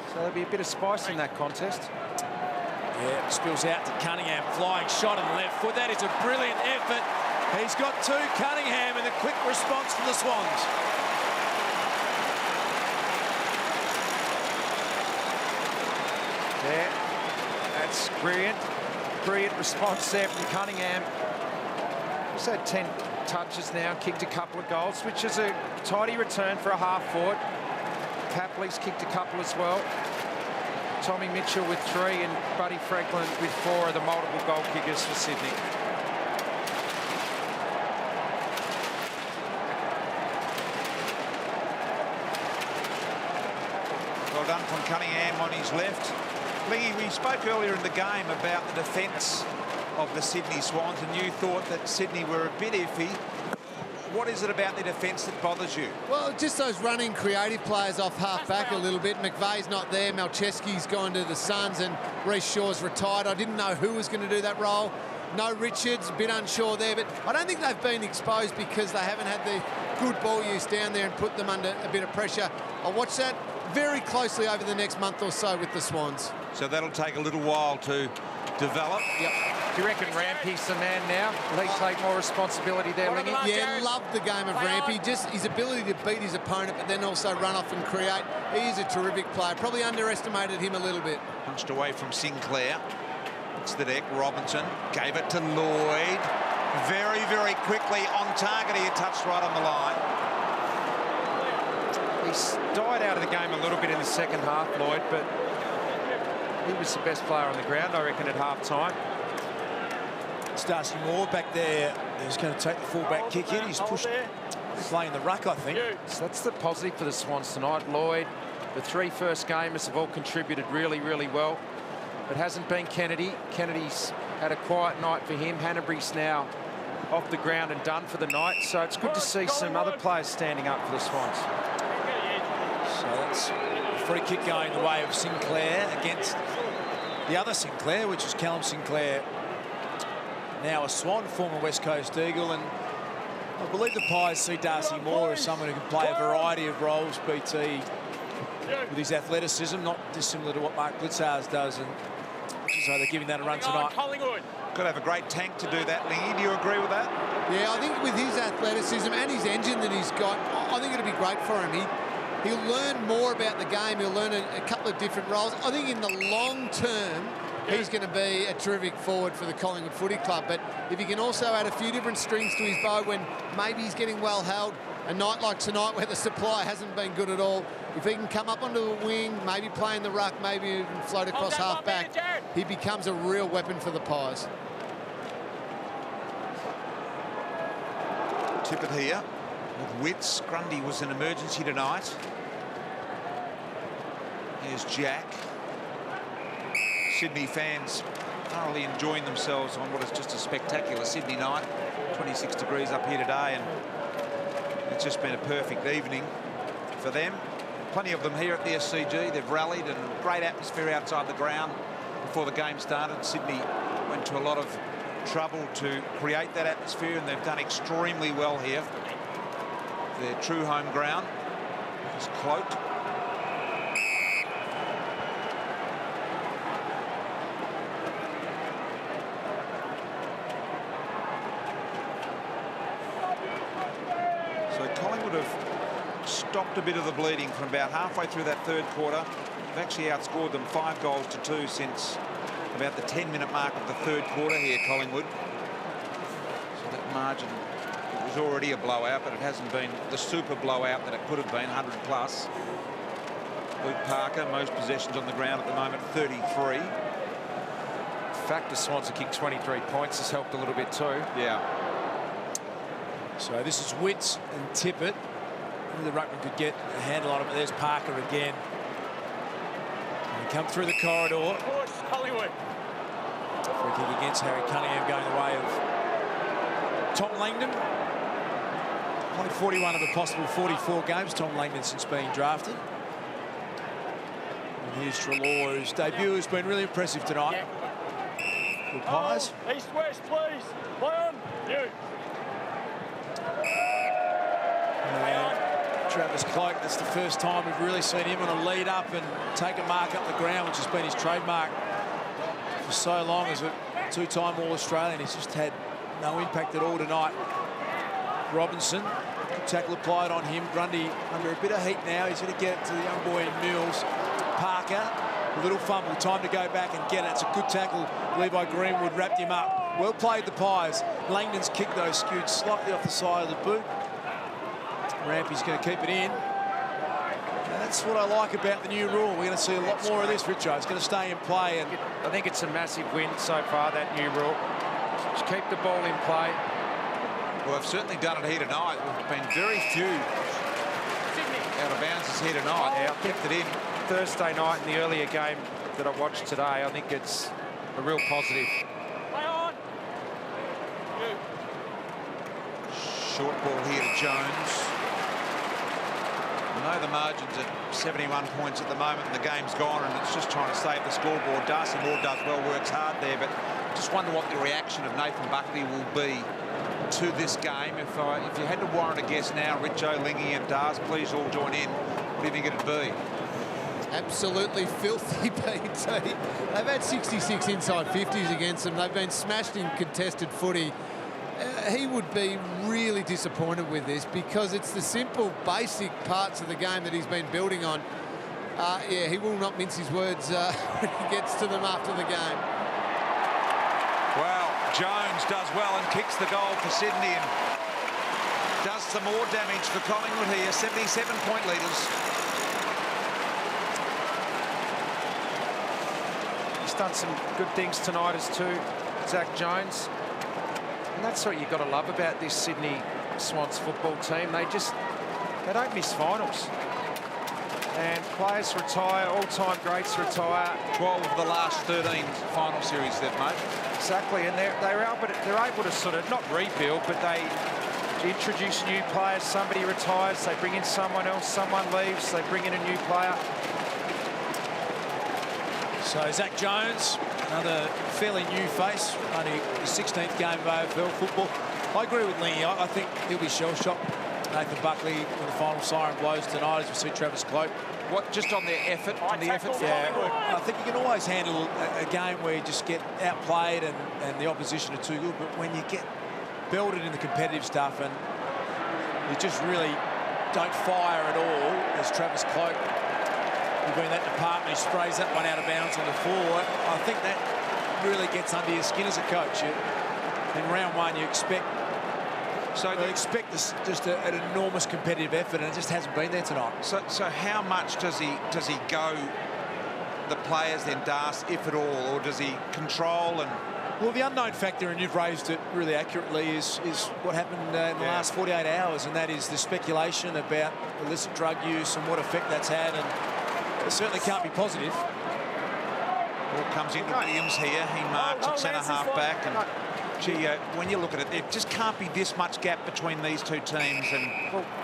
so there'll be a bit of spice in that contest. Yeah, it spills out to Cunningham, flying shot on the left foot. That is a brilliant effort. He's got 2, Cunningham, and a quick response from the Swans. Yeah, that's brilliant. Brilliant response there from Cunningham. He's had 10 touches now, kicked a couple of goals, which is a tidy return for a half-forward. Capley's kicked a couple as well. Tommy Mitchell with 3 and Buddy Franklin with 4 are the multiple goal kickers for Sydney. Well done from Cunningham on his left. Lingy, we spoke earlier in the game about the defence of the Sydney Swans, and you thought that Sydney were a bit iffy. What is it about the defence that bothers you? Well, just those running creative players off half-back a little bit. McVeigh's not there. Malcheski's gone to the Suns, and Reece Shaw's retired. I didn't know who was going to do that role. No Richards, a bit unsure there, but I don't think they've been exposed because they haven't had the good ball use down there and put them under a bit of pressure. I'll watch that very closely over the next month or so with the Swans. So that'll take a little while to develop. Yep. Do you reckon Rampy's the man now? Will he take more responsibility there, Lingy? Yeah, loved the game of Rampy. Just his ability to beat his opponent, but then also run off and create. He is a terrific player. Probably underestimated him a little bit. Punched away from Sinclair. It's the deck. Robinson gave it to Lloyd. Very, very quickly on target. He touched right on the line. He's died out of the game a little bit in the second half, Lloyd, but he was the best player on the ground, I reckon, at half-time. It's Darcy Moore back there. He's going to take the full-back kick in. He's pushed, playing the ruck, I think. So that's the positive for the Swans tonight. Lloyd, the 3 first gamers have all contributed really, really well. It hasn't been Kennedy. Kennedy's had a quiet night for him. Hanbury's now off the ground and done for the night. So it's good to see some other players standing up for the Swans. So that's a free kick going the way of Sinclair against the other Sinclair, which is Callum Sinclair, now a Swan, former West Coast Eagle. And I believe the Pies see Darcy Moore as someone who can play a variety of roles, BT, with his athleticism, not dissimilar to what Mark Blitzars does. And so they're giving that a run tonight. Collingwood. Could have a great tank to do that, Lingy. Do you agree with that? Yeah, I think with his athleticism and his engine that he's got, I think it'll be great for him. He'll learn more about the game. He'll learn a couple of different roles. I think in the long term, he's going to be a terrific forward for the Collingwood Footy Club. But if he can also add a few different strings to his bow when maybe he's getting well held, a night like tonight where the supply hasn't been good at all, if he can come up onto the wing, maybe play in the ruck, maybe even float across half back, he becomes a real weapon for the Pies. Tippett here with Witts. Grundy was an emergency tonight. Here's Jack. Sydney fans thoroughly enjoying themselves on what is just a spectacular Sydney night. 26 degrees up here today, and it's just been a perfect evening for them. Plenty of them here at the SCG. They've rallied, and great atmosphere outside the ground before the game started. Sydney went to a lot of trouble to create that atmosphere, and they've done extremely well here. Their true home ground is cloaked. So Collingwood have stopped a bit of the bleeding from about halfway through that third quarter. They've actually outscored them 5-2 since about the 10-minute mark of the third quarter here, Collingwood. So that margin, it was already a blowout, but it hasn't been the super blowout that it could have been, 100 plus. Luke Parker, most possessions on the ground at the moment, 33. The fact the Swans have kicked 23 points has helped a little bit too. Yeah. So this is Witts and Tippett. The ruckman could get a handle on it, but there's Parker again. They come through the corridor. Push, Collingwood. Free kick against Harry Cunningham, going the way of Tom Langdon. Played 41 of the possible 44 games, Tom Langdon, since being drafted. And here's Treloar, whose debut has been really impressive tonight. The Pies. East-west, please. Play on. You. Travis Cloak, that's the first time we've really seen him on a lead up and take a mark up the ground, which has been his trademark for so long as a two-time All-Australian. He's just had no impact at all tonight. Robinson, good tackle applied on him. Grundy under a bit of heat now. He's going to get it to the young boy in Mills. Parker, a little fumble, time to go back and get it. It's a good tackle. Levi Greenwood wrapped him up. Well played, the Pies. Langdon's kick, though, skewed slightly off the side of the boot. Rampy's going to keep it in. And that's what I like about the new rule. We're going to see a lot more of this, Richo. It's going to stay in play. And I think it's a massive win so far, that new rule. Just keep the ball in play. Well, they've certainly done it here tonight. There's been very few out of bounds here tonight. Yeah, Kept it in. Thursday night in the earlier game that I watched today, I think it's a real positive. Play on. You. Short ball here to Jones. I know the margin's at 71 points at the moment, and the game's gone, and it's just trying to save the scoreboard. Darcy Moore does well, works hard there, but just wonder what the reaction of Nathan Buckley will be to this game. If you had to warrant a guess now, Richo, Lingy and Dars, please all join in. What do you think it'd be? Absolutely filthy, BT. They've had 66 inside 50s against them. They've been smashed in contested footy. He would be really disappointed with this because it's the simple, basic parts of the game that he's been building on. Yeah, he will not mince his words when he gets to them after the game. Well, Jones does well and kicks the goal for Sydney, and does some more damage for Collingwood here. 77-point leaders. He's done some good things tonight as too, Zach Jones. And that's what you've got to love about this Sydney Swans football team. They don't miss finals. And players retire, all-time greats retire. 12 of the last 13 final series they've made. Exactly, and they're able to sort of not rebuild, but they introduce new players. Somebody retires, they bring in someone else. Someone leaves, they bring in a new player. So Zach Jones, another fairly new face, only his 16th game of AFL football. I agree with Lingy. I think he'll be shell-shocked. Nathan Buckley, when the final siren blows tonight, as we see Travis Cloke. What, just on their effort? Yeah, I think you can always handle a game where you just get outplayed and the opposition are too good, but when you get belted in the competitive stuff and you just really don't fire at all, as Travis Cloke, who's in that department, he sprays that one out of bounds on the floor. I think that really gets under your skin as a coach. In round one, you expect this, just an enormous competitive effort, and it just hasn't been there tonight. So how much does he go the players then, Das, if at all, or does he control and? Well, the unknown factor, and you've raised it really accurately, is what happened in the last 48 hours, and that is the speculation about illicit drug use and what effect that's had, and it certainly can't be positive. Ball comes into Williams here. He marks at centre half back, and gee, when you look at it, there just can't be this much gap between these two teams, and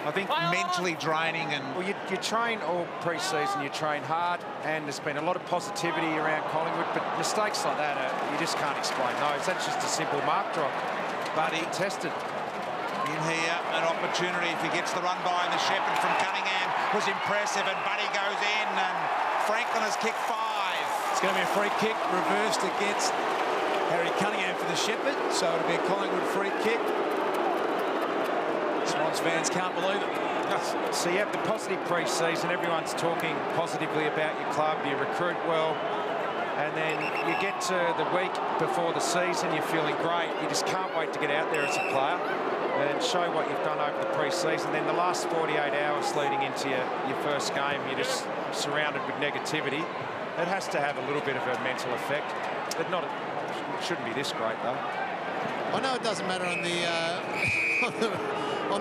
I think mentally draining. And well, you train all pre-season, you train hard, and there's been a lot of positivity around Collingwood, but mistakes like that, you just can't explain those. That's just a simple mark drop. Buddy tested. In here, an opportunity if he gets the run by, and the Shepherd from Cunningham was impressive, and Buddy goes in, and Franklin has kicked 5. It's going to be a free kick reversed against Harry Cunningham for the Shepherd, so it'll be a Collingwood free kick. Swans fans can't believe it. So you have the positive pre-season, everyone's talking positively about your club, you recruit well, and then you get to the week before the season, you're feeling great, you just can't wait to get out there as a player and show what you've done over the pre-season. Then the last 48 hours leading into your first game, you're just surrounded with negativity. It has to have a little bit of a mental effect, but not. It shouldn't be this great though. I know it doesn't matter on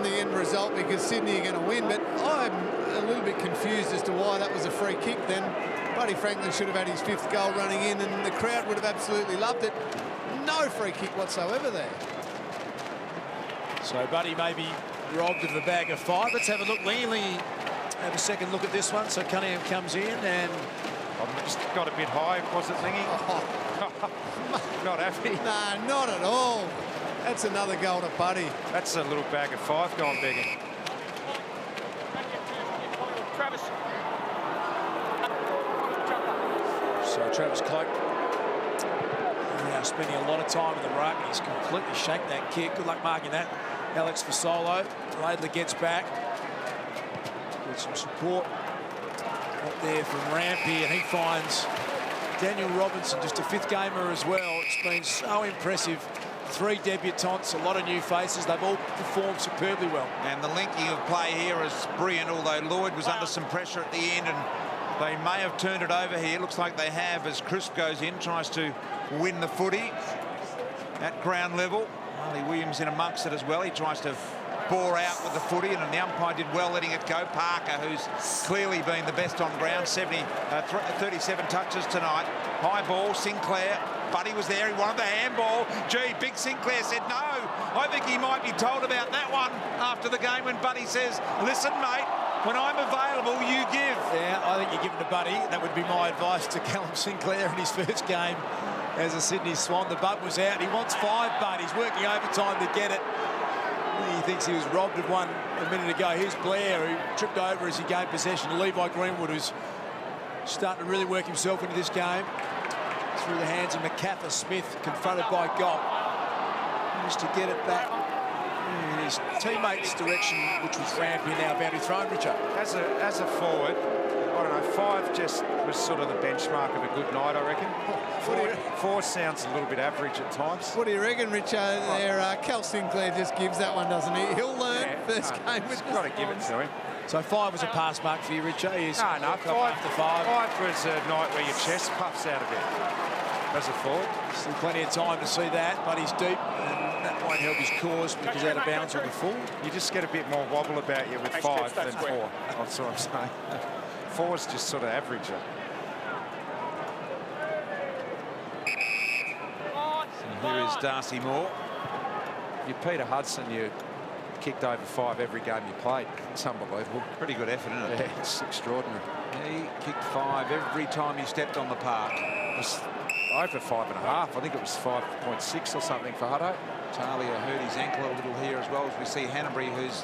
the end result because Sydney are going to win, but I'm a little bit confused as to why that was a free kick then. Buddy Franklin should have had his 5th goal running in, and the crowd would have absolutely loved it. No free kick whatsoever there. So Buddy may be robbed of a bag of 5. Let's have a look. Lingy, have a second look at this one. So Cunningham comes in, and I've just got a bit high, was it, Lingy? Not happy. Nah, not at all. That's another goal to Buddy. That's a little bag of 5 gone begging. Travis. so Travis Cloke spending a lot of time in the ruck. He's completely shanked that kick. Good luck marking that. Alex Fasolo. Laidler gets back with some support up there from Rampy, and he finds Daniel Robinson, just a 5th gamer as well. It's been so impressive. 3 debutants, a lot of new faces. They've all performed superbly well. And the linking of play here is brilliant, although Lloyd was under some pressure at the end, and they may have turned it over here. Looks like they have, as Crisp goes in, tries to win the footy at ground level. Harley Williams in amongst it as well. He tries to bore out with the footy, and the umpire did well letting it go. Parker, who's clearly been the best on ground, 37 touches tonight. High ball, Sinclair. Buddy was there, he wanted the handball. Gee, Big Sinclair said no. I think he might be told about that one after the game when Buddy says, listen, mate, when I'm available, you give. Yeah, I think you give it to Buddy. That would be my advice to Callum Sinclair in his first game as a Sydney Swan. The butt was out. He wants 5, but he's working overtime to get it. He thinks he was robbed of one a minute ago. Here's Blair, who tripped over as he gained possession. Levi Greenwood, who's starting to really work himself into this game. Through the hands of McCaffrey. Smith confronted by Goff. Managed to get it back in his teammate's direction, which was Rampy, now boundary thrown, Richard. As a forward, I don't know, 5 just was sort of the benchmark of a good night, I reckon. Four sounds a little bit average at times. What do you reckon, Richo? There, Cal Sinclair just gives that one, doesn't he? He'll learn first game with got to give it to him. So 5 was a pass mark for you, Richo. No, 5 was a night where your chest puffs out a bit as a forward. Still plenty of time to see that, but he's deep, and that won't help his cause because out of bounds on the full. You just get a bit more wobble about you with 5 than 4. That's what I'm saying. 4's just sort of average. Here is Darcy Moore. You Peter Hudson, you kicked over 5 every game you played. It's unbelievable. Pretty good effort, isn't it? Yeah, it's extraordinary. He kicked 5 every time he stepped on the park. It was over 5.5. I think it was 5.6 or something for Hutto. Talia hurt his ankle a little here as well, as we see Hanbury, who's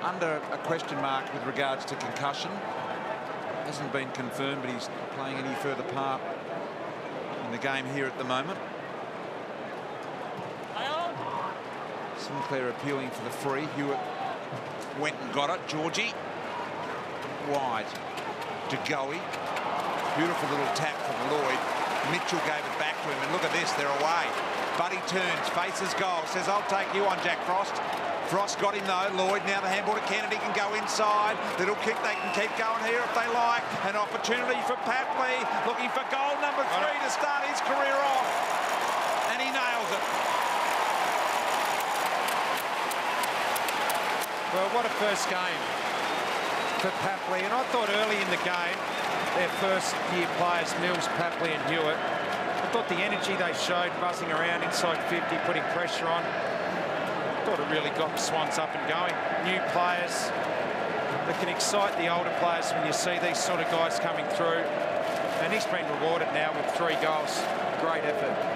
under a question mark with regards to concussion. Hasn't been confirmed, but he's playing any further part in the game here at the moment. Sinclair appealing for the free. Hewitt went and got it. Georgie wide to Goey. Beautiful little tap from Lloyd. Mitchell gave it back to him, and look at this, they're away. Buddy turns, faces goal, says, I'll take you on, Jack Frost. Frost got him though. Lloyd, now the handball to Kennedy, can go inside. Little kick, they can keep going here if they like. An opportunity for Papley, looking for goal number 3 to start his career off. And he nails it. Well, what a first game for Papley. And I thought early in the game, their first-year players, Mills, Papley and Hewitt, I thought the energy they showed, buzzing around inside 50, putting pressure on, I thought it really got the Swans up and going. New players that can excite the older players when you see these sort of guys coming through. And he's been rewarded now with 3 goals. Great effort.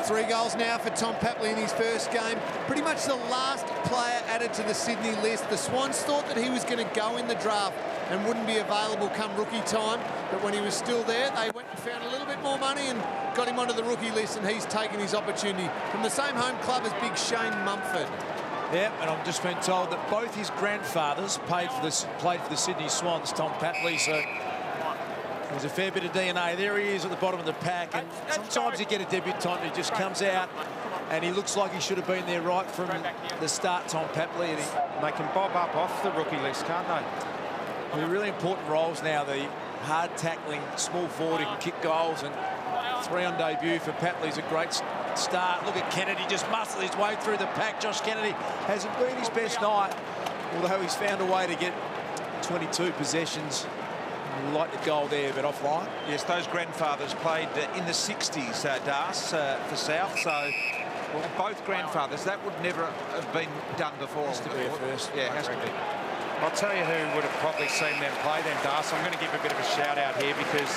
3 goals now for Tom Papley in his first game. Pretty much the last player added to the Sydney list. The Swans thought that he was going to go in the draft and wouldn't be available come rookie time. But when he was still there, they went and found a little bit more money and got him onto the rookie list, and he's taken his opportunity from the same home club as big Shane Mumford. Yeah, and I've just been told that both his grandfathers played for the Sydney Swans, Tom Papley, so there's a fair bit of DNA. There he is at the bottom of the pack, and sometimes you get a debutant who just comes out and he looks like he should have been there right from the start, Tom Papley. And they can bob up off the rookie list, can't they? They're really important roles now. The hard tackling small forward who can kick goals, and 3 on debut for Papley's a great start. Look at Kennedy just muscle his way through the pack. Josh Kennedy hasn't been his best night, although he's found a way to get 22 possessions. Like the goal there, but offline. Yes, those grandfathers played in the 60s, Das, for South, so well, both grandfathers, that would never have been done before. Has to be a first. Yeah, it has to be. I'll tell you who would have probably seen them play then, Das. I'm going to give a bit of a shout out here because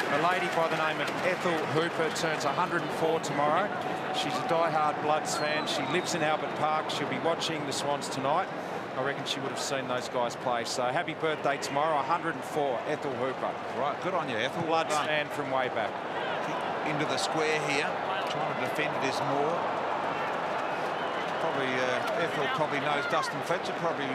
a lady by the name of Ethel Hooper turns 104 tomorrow. She's a die-hard Bloods fan. She lives in Albert Park. She'll be watching the Swans tonight. I reckon she would have seen those guys play. So happy birthday tomorrow, 104, Ethel Hooper. Right, good on you, Ethel. Bloods fan from way back. Into the square here, trying to defend it is Moore. Probably, Ethel probably knows Dustin Fletcher pretty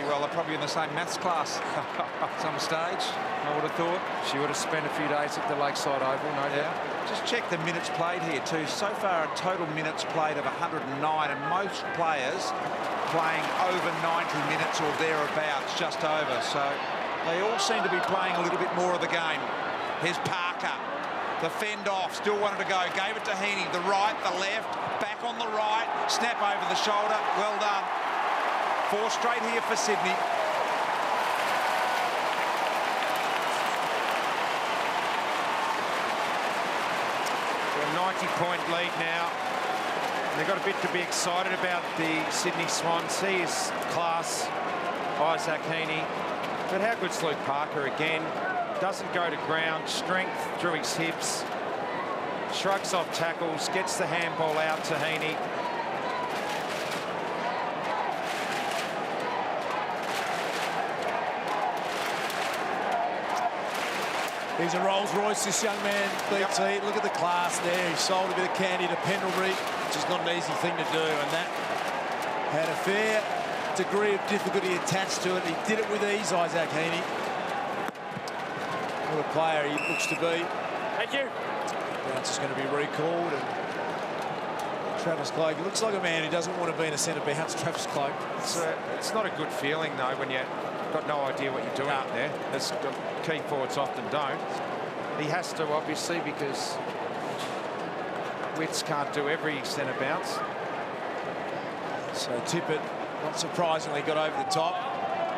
well. They're probably in the same maths class at some stage, I would have thought. She would have spent a few days at the Lakeside Oval, no doubt. Just check the minutes played here too. So far, a total minutes played of 109, and most players playing over 90 minutes or thereabouts, just over. So they all seem to be playing a little bit more of the game. Here's Parker. The fend off, still wanted to go. Gave it to Heaney. The right, the left, back on the right. Snap over the shoulder. Well done. 4 straight here for Sydney. A 90-point lead now. They've got a bit to be excited about, the Sydney Swans. He is class, Isaac Heaney. But how good's Luke Parker again? Doesn't go to ground, strength through his hips. Shrugs off tackles, gets the handball out to Heaney. He's a Rolls Royce, this young man, BT. Look at the class there. He sold a bit of candy to Pendlebury, which is not an easy thing to do, and that had a fair degree of difficulty attached to it. He did it with ease, Isaac Heaney. What a player he looks to be. Thank you. Bounce is going to be recalled. And Travis Cloke, he looks like a man who doesn't want to be in a centre bounce. Travis Cloke. It's not a good feeling, though, when you've got no idea what you're doing out there. As key forwards often don't. He has to, obviously, because Witts can't do every centre bounce. So Tippett, not surprisingly, got over the top.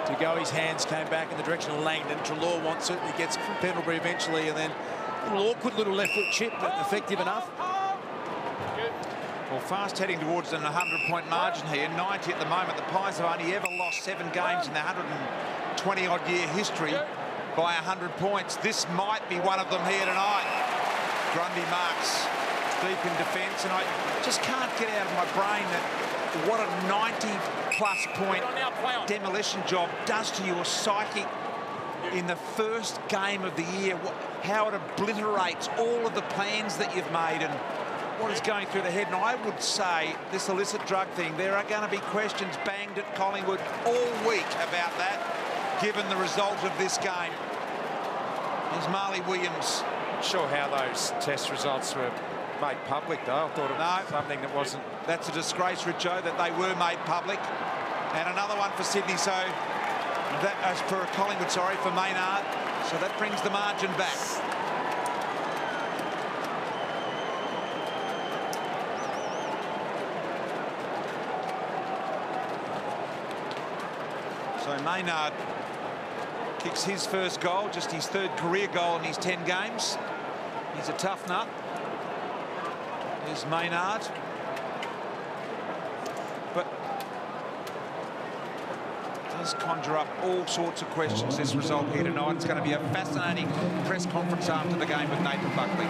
To go, his hands came back in the direction of Langdon. Treloar wants it. He gets it from Pendlebury eventually, and then a little awkward little left foot chip, but effective enough. Well, fast heading towards an 100-point margin here. 90 at the moment. The Pies have only ever lost 7 games in their 120-odd-year history by 100 points. This might be one of them here tonight. Grundy marks deep in defence, and I just can't get out of my brain that what a 90-plus point demolition job does to your psyche in the first game of the year. How it obliterates all of the plans that you've made and what is going through the head. And I would say this illicit drug thing, there are going to be questions banged at Collingwood all week about that, given the result of this game. There's Marley Williams. Not sure how those test results were made public, though. I thought it was something that wasn't. That's a disgrace, Richo, that they were made public. And another one for Sydney. So that, as for Collingwood, sorry, for Maynard. So that brings the margin back. So Maynard kicks his first goal, just his 3rd career goal in his 10 games. He's a tough nut. There's Maynard. But it does conjure up all sorts of questions, this result here tonight. It's going to be a fascinating press conference after the game with Nathan Buckley.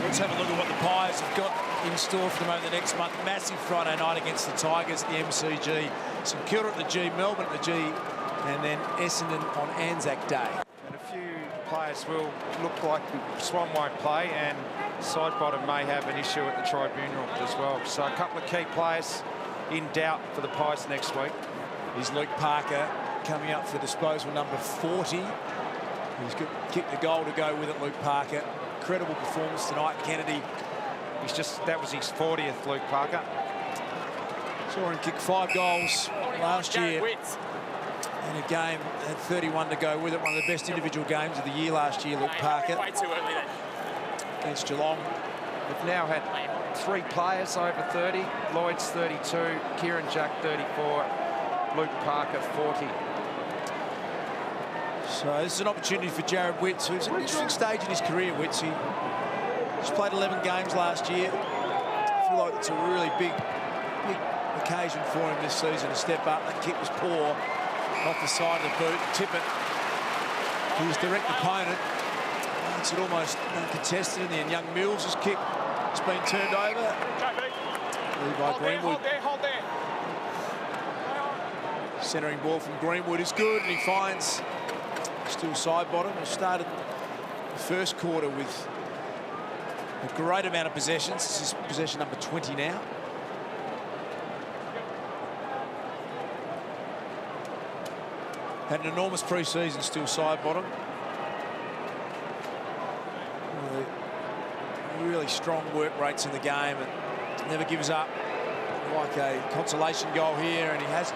Let's have a look at what the Pies have got in store for them over the next month. Massive Friday night against the Tigers at the MCG. St Kilda at the G, Melbourne at the G, and then Essendon on Anzac Day. And a few players will look like Swan won't play, and Sidebottom may have an issue at the tribunal as well. So a couple of key players in doubt for the Pies next week. Here's Luke Parker coming up for disposal number 40. He's kicked the goal to go with it, Luke Parker. Incredible performance tonight, Kennedy. That was his 40th, Luke Parker. Saw him kick 5 goals last year in a game, had 31 to go with it. One of the best individual games of the year last year, Luke Parker. Way too early then. Against Geelong. We've now had 3 players over 30. Lloyd's 32, Kieran Jack 34, Luke Parker 40. So this is an opportunity for Jared Witts, who's at an interesting stage in his career, Witts. He just played 11 games last year. I feel like it's a really big occasion for him this season to step up. That kick was poor off the side of the boot. Tippett, his direct opponent, makes it almost uncontested in the end. Young Mills' kick has been turned over. By Greenwood. Hold there. Centering ball from Greenwood is good, and he finds still Sidebottom, who started the first quarter with a great amount of possessions. This is possession number 20 now. Had an enormous pre-season, still Sidebottom. Really strong work rates in the game and never gives up. Like a consolation goal here, and he has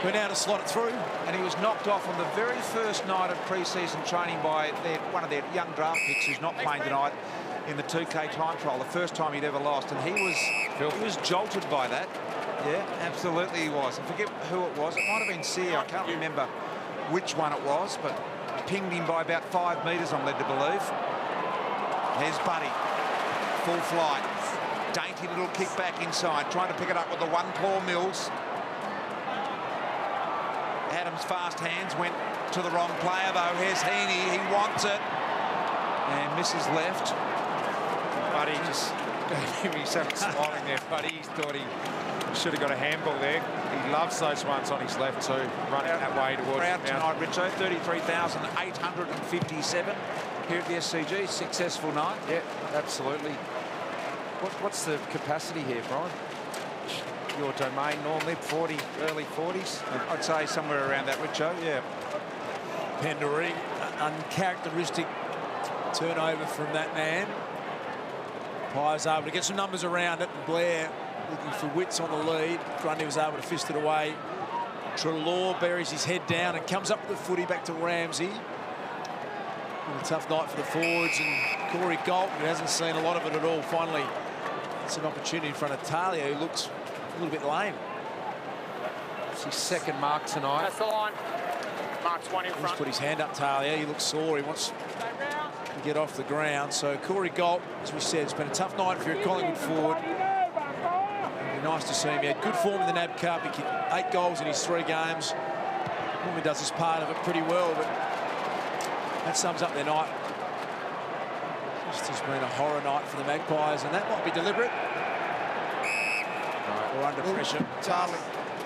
been able to slot it through. And he was knocked off on the very first night of pre-season training by one of their young draft picks who's not playing tonight in the 2K time trial, the first time he'd ever lost, and he was jolted by that. Yeah, absolutely he was. I forget who it was. It might have been Sear. I can't remember which one it was, but pinged him by about 5 metres, I'm led to believe. Here's Buddy. Full flight. Dainty little kick back inside, trying to pick it up with the one claw Mills. Adams' fast hands went to the wrong player, though. Here's Heaney. He wants it. And misses left. Buddy just he's smiling there. Buddy thought he should have got a handball there. He loves those ones on his left too, running that way towards crowd tonight, Richo. 33,857 here at the SCG. Successful night. Yeah, absolutely. What's the capacity here, Brian? your domain normally, 40, early 40s. I'd say somewhere around that, Richo, yeah. Pendlebury, uncharacteristic turnover from that man. Pies able to get some numbers around it, and Blair looking for wits on the lead. Grundy was able to fist it away. Treloar buries his head down and comes up with the footy back to Ramsey. A tough night for the forwards, and Corey Galt, who hasn't seen a lot of it at all, finally it's an opportunity in front of Talia, who looks a little bit lame. It's his second mark tonight. That's the line. Mark's one in He's front. put his hand up, Talia. He looks sore. He wants to get off the ground. So Corey Galt, as we said, it's been a tough night for your Collingwood forward. It'd be nice to see him. He had good form in the NAB Cup. He kicked 8 goals in his 3 games. Normally does his part of it pretty well, but that sums up their night. This has been a horror night for the Magpies, and that might be deliberate. Or under pressure. Charlie,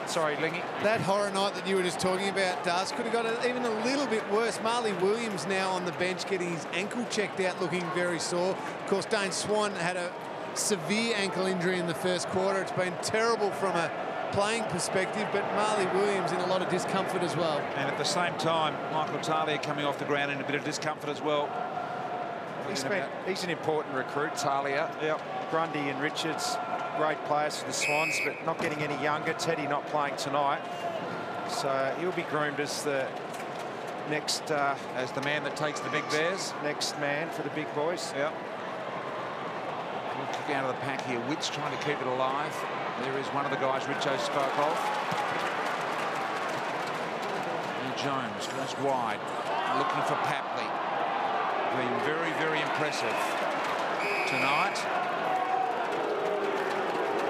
Sorry, Lingy. that horror night that you were just talking about, Daz, could have got even a little bit worse. Marley Williams now on the bench getting his ankle checked out, looking very sore. Of course, Dane Swan had a severe ankle injury in the first quarter. It's been terrible from a playing perspective, but Marley Williams in a lot of discomfort as well. And at the same time, Michael Talia coming off the ground in a bit of discomfort as well. He's an important recruit, Talia. Yep. Grundy and Richards, great players for the Swans, but not getting any younger. Teddy not playing tonight. So he'll be groomed as the next... as the man that takes the big bears. Next man for the big boys. Yep. Good kick out of the pack here. Witts trying to keep it alive. There is one of the guys Richo spoke of. And Jones goes wide, looking for Papley. Been very, very impressive tonight.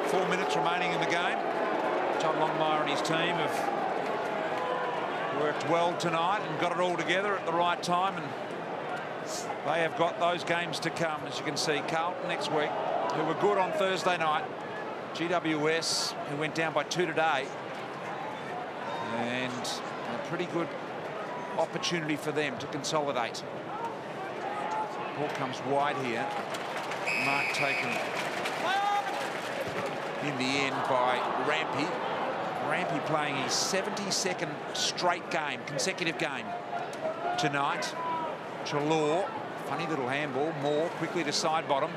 4 minutes remaining in the game. John Longmire and his team have worked well tonight and got it all together at the right time, and they have got those games to come. As you can see, Carlton next week, who were good on Thursday night. GWS, who went down by 2 today, and a pretty good opportunity for them to consolidate. Ball comes wide here. Mark taken in the end by Rampy. Rampy playing his 72nd straight game, consecutive game tonight. Treloar, funny little handball. Moore quickly to side bottom.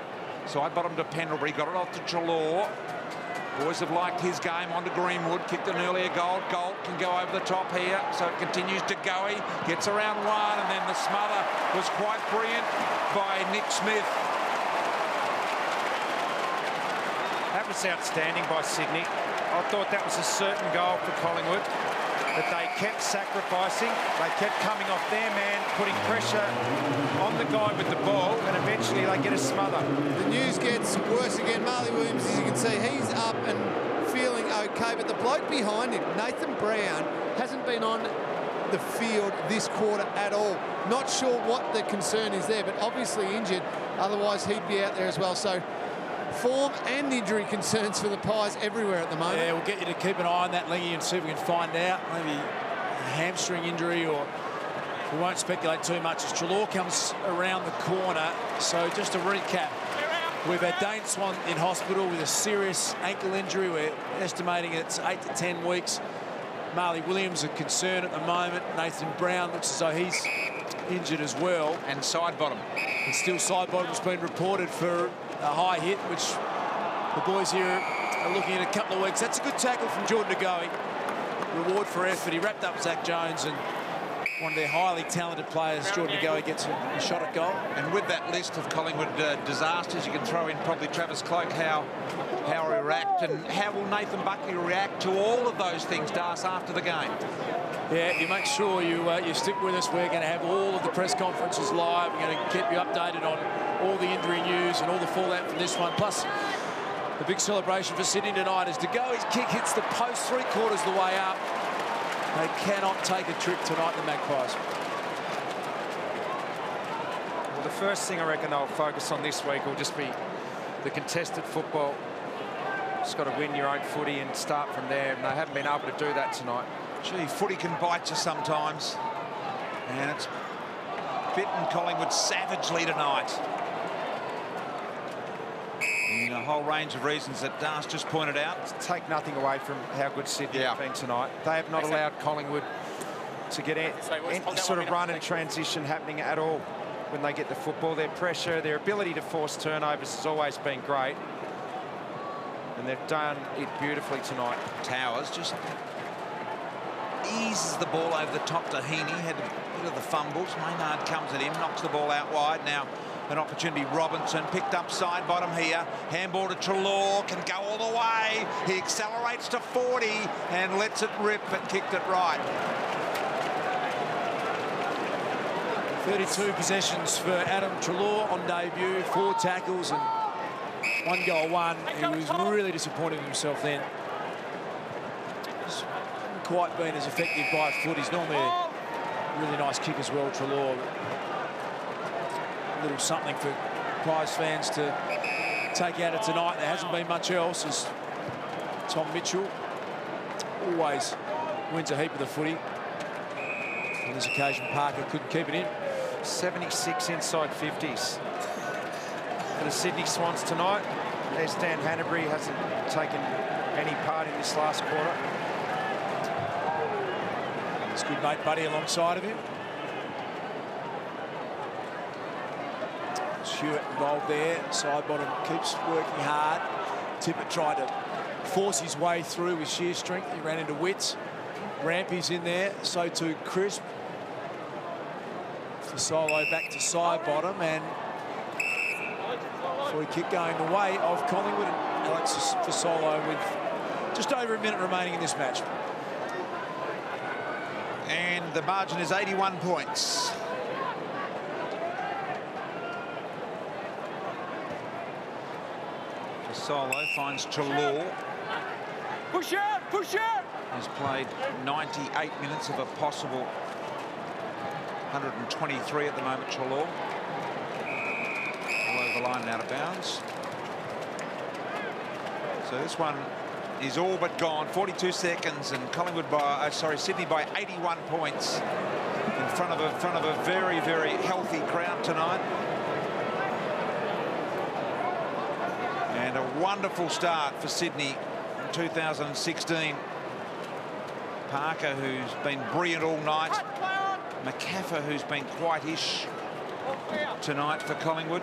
Side bottom to Pendlebury, got it off to Treloar. Boys have liked his game onto Greenwood, kicked an earlier goal. Galt can go over the top here, so it continues to go. He gets around one, and then the smother was quite brilliant by Nick Smith. That was outstanding by Sydney. I thought that was a certain goal for Collingwood, that they kept sacrificing, they kept coming off their man, putting pressure on the guy with the ball, and eventually they get a smother. The news gets worse again. Marley Williams, as you can see, he's up and feeling okay, but the bloke behind him, Nathan Brown, hasn't been on the field this quarter at all. Not sure what the concern is there, but obviously injured, otherwise he'd be out there as well. So form and injury concerns for the Pies everywhere at the moment. Yeah, we'll get you to keep an eye on that, Lingy, and see if we can find out. Maybe a hamstring injury, or we won't speculate too much as Treloar comes around the corner. So just to recap, we've had Dane Swan in hospital with a serious ankle injury. We're estimating it's 8 to 10 weeks. Marley Williams a concern at the moment. Nathan Brown looks as though he's injured as well. And side bottom. And still side bottom's been reported for a high hit, which the boys here are looking at a couple of weeks. That's a good tackle from Jordan Agoe. Reward for effort. He wrapped up Zach Jones, and one of their highly talented players, Jordan Agoe, gets a shot at goal. And with that list of Collingwood disasters, you can throw in probably Travis Cloke, how he react, and how will Nathan Buckley react to all of those things, Das, after the game? Yeah, you make sure you stick with us. We're going to have all of the press conferences live. We're going to keep you updated on all the injury news and all the fallout from this one. Plus, the big celebration for Sydney tonight is Agoe's kick hits the post 3/4 of the way up. They cannot take a trick tonight, the Magpies. Well, the first thing I reckon they'll focus on this week will just be the contested football. Just got to win your own footy and start from there, and they haven't been able to do that tonight. Gee, footy can bite you sometimes, and it's bitten Collingwood savagely tonight. In a whole range of reasons that Darce just pointed out. Take nothing away from how good Sydney have been tonight. They have not allowed Collingwood to get any sort of run and transition happening at all when they get the football. Their pressure, their ability to force turnovers has always been great. And they've done it beautifully tonight. Towers just eases the ball over the top to Heaney. Had a bit of the fumbles. Maynard comes at him, knocks the ball out wide. Now an opportunity. Robinson picked up side bottom here. Handball to Treloar, can go all the way. He accelerates to 40 and lets it rip, but kicked it right. 32 possessions for Adam Treloar on debut, 4 tackles and 1 goal won. He was really disappointed in himself then. He's not quite been as effective by foot. He's normally a really nice kick as well, Treloar. A little something for prize fans to take out of tonight. There hasn't been much else, as Tom Mitchell always wins a heap of the footy. On this occasion, Parker couldn't keep it in. 76 inside 50s for the Sydney Swans tonight. There's Dan Hanbury, hasn't taken any part in this last quarter. His good mate Buddy alongside of him. Hewitt involved there. Side bottom keeps working hard. Tippett tried to force his way through with sheer strength. He ran into Witts. Rampy's in there, so too Crisp. Fasolo back to side bottom, and free kick going the way of Collingwood. And Alexis Fasolo with just over a minute remaining in this match. And the margin is 81 points. Fasolo finds Treloar. Push out! Push out! He's played 98 minutes of a possible 123 at the moment, Treloar. All over the line and out of bounds. So this one is all but gone. 42 seconds, and Collingwood by, Sydney by 81 points in front of a very, very healthy crowd tonight. And a wonderful start for Sydney in 2016. Parker, who's been brilliant all night. McCaffer, who's been quite ish tonight for Collingwood.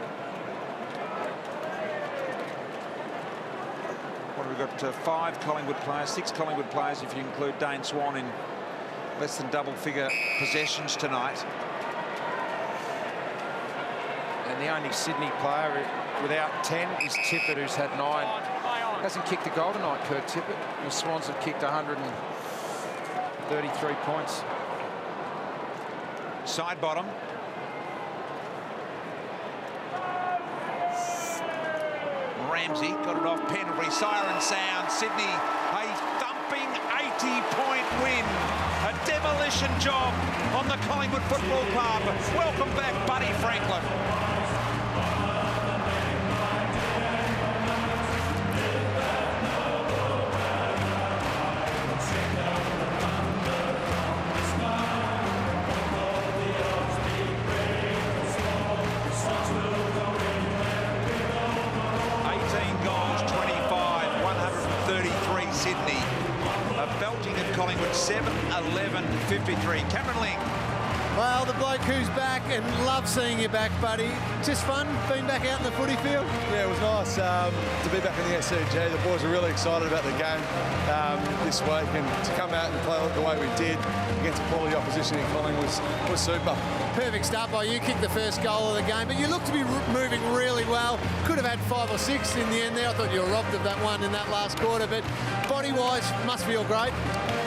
What have we got? 5 Collingwood players, 6 Collingwood players if you include Dane Swan in less than double-figure possessions tonight. And the only Sydney player without 10 is Tippett, who's had 9. Hasn't kicked a goal tonight, Kurt Tippett. The Swans have kicked 133 points. Side bottom. Ramsey got it off Pendlebury. Siren sound. Sydney, a thumping 80-point win. A demolition job on the Collingwood Football Club. Welcome back, Buddy Franklin. Sydney, a belting of Collingwood, 7-11-53. Cameron Ling. Well, the bloke who's back, and love seeing you back, buddy. Just fun being back out in the footy field? Yeah, it was nice to be back in the SCG. The boys are really excited about the game this week, and to come out and play the way we did against a quality opposition in Collingwood was super. Perfect start by you. Kicked the first goal of the game, but you look to be moving really well. Could have had 5 or 6 in the end there. I thought you were robbed of that one in that last quarter, but body-wise, must feel great.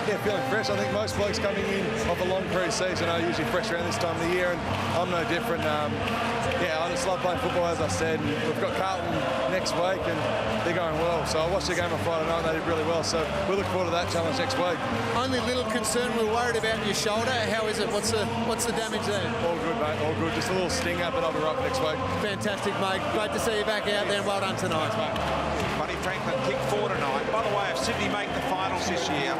Yeah, feeling fresh. I think most blokes coming in off a long pre-season are usually fresh around this time of the year, and I'm no different. Yeah, I just love playing football, as I said. We've got Carlton next week, and they're going well. So I watched the game on Friday night, and they did really well. So we look forward to that challenge next week. Only little concern, we're worried about your shoulder. How is it? What's the damage there? All good, mate. All good. Just a little stinger, but I'll be right next week. Fantastic, mate. Great to see you back out there. Well done tonight. Thanks, mate. Buddy Franklin kicked 4 tonight. By the way, if Sydney make the finals this year,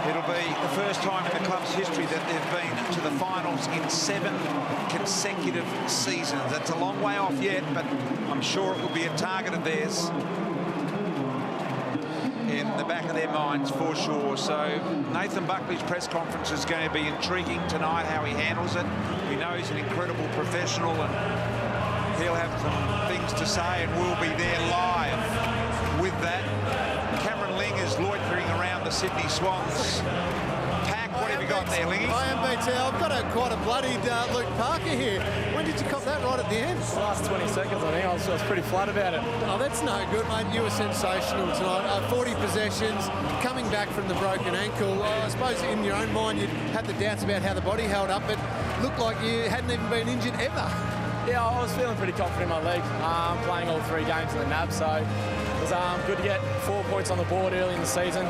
it'll be the first time in the club's history that they've been to the finals in 7 consecutive seasons. That's a long way off yet, but I'm sure it will be a target of theirs in the back of their minds for sure. So Nathan Buckley's press conference is going to be intriguing tonight, how he handles it. We know he's an incredible professional and he'll have some things to say, and we'll be there live with that. Cameron Ling is loitering around the Sydney Swans pack. What have you got there, Lingy? I am BT. I've got quite a bloodied Luke Parker here. When did you cop that right at the end? The last 20 seconds, I think. I was pretty flat about it. Oh, that's no good, mate. You were sensational tonight. 40 possessions, coming back from the broken ankle. I suppose in your own mind you'd had the doubts about how the body held up, but looked like you hadn't even been injured ever. Yeah, I was feeling pretty confident in my leg, playing all 3 games in the NAB, so it was good to get 4 points on the board early in the season.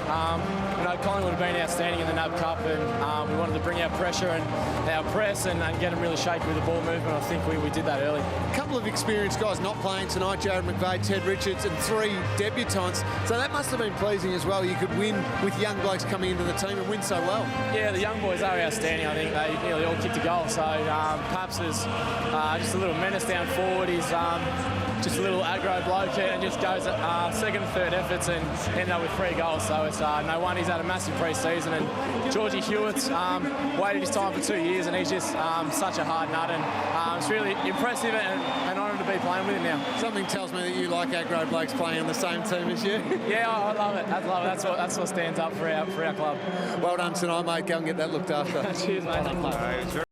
You know, Collingwood have been outstanding in the NAB Cup, and we wanted to bring our pressure and our press and get them really shaky with the ball movement. I think we did that early. A couple of experienced guys not playing tonight, Jared McVeigh, Ted Richards, and 3 debutants. So that must have been pleasing as well. You could win with young blokes coming into the team and win so well. Yeah, the young boys are outstanding. I think they nearly all kicked a goal. So Paps is just a little menace down forward. He's just a little aggro bloke and just goes at second and third efforts and end up with 3 goals. So it's no wonder he's had a massive pre-season. And Georgie Hewitt's waited his time for 2 years, and he's just such a hard nut. And it's really impressive and an honour to be playing with him now. Something tells me that you like aggro blokes playing on the same team as you. Yeah, I love it. I love it. That's what stands up for our club. Well done tonight, mate. Go and get that looked after. Cheers, mate.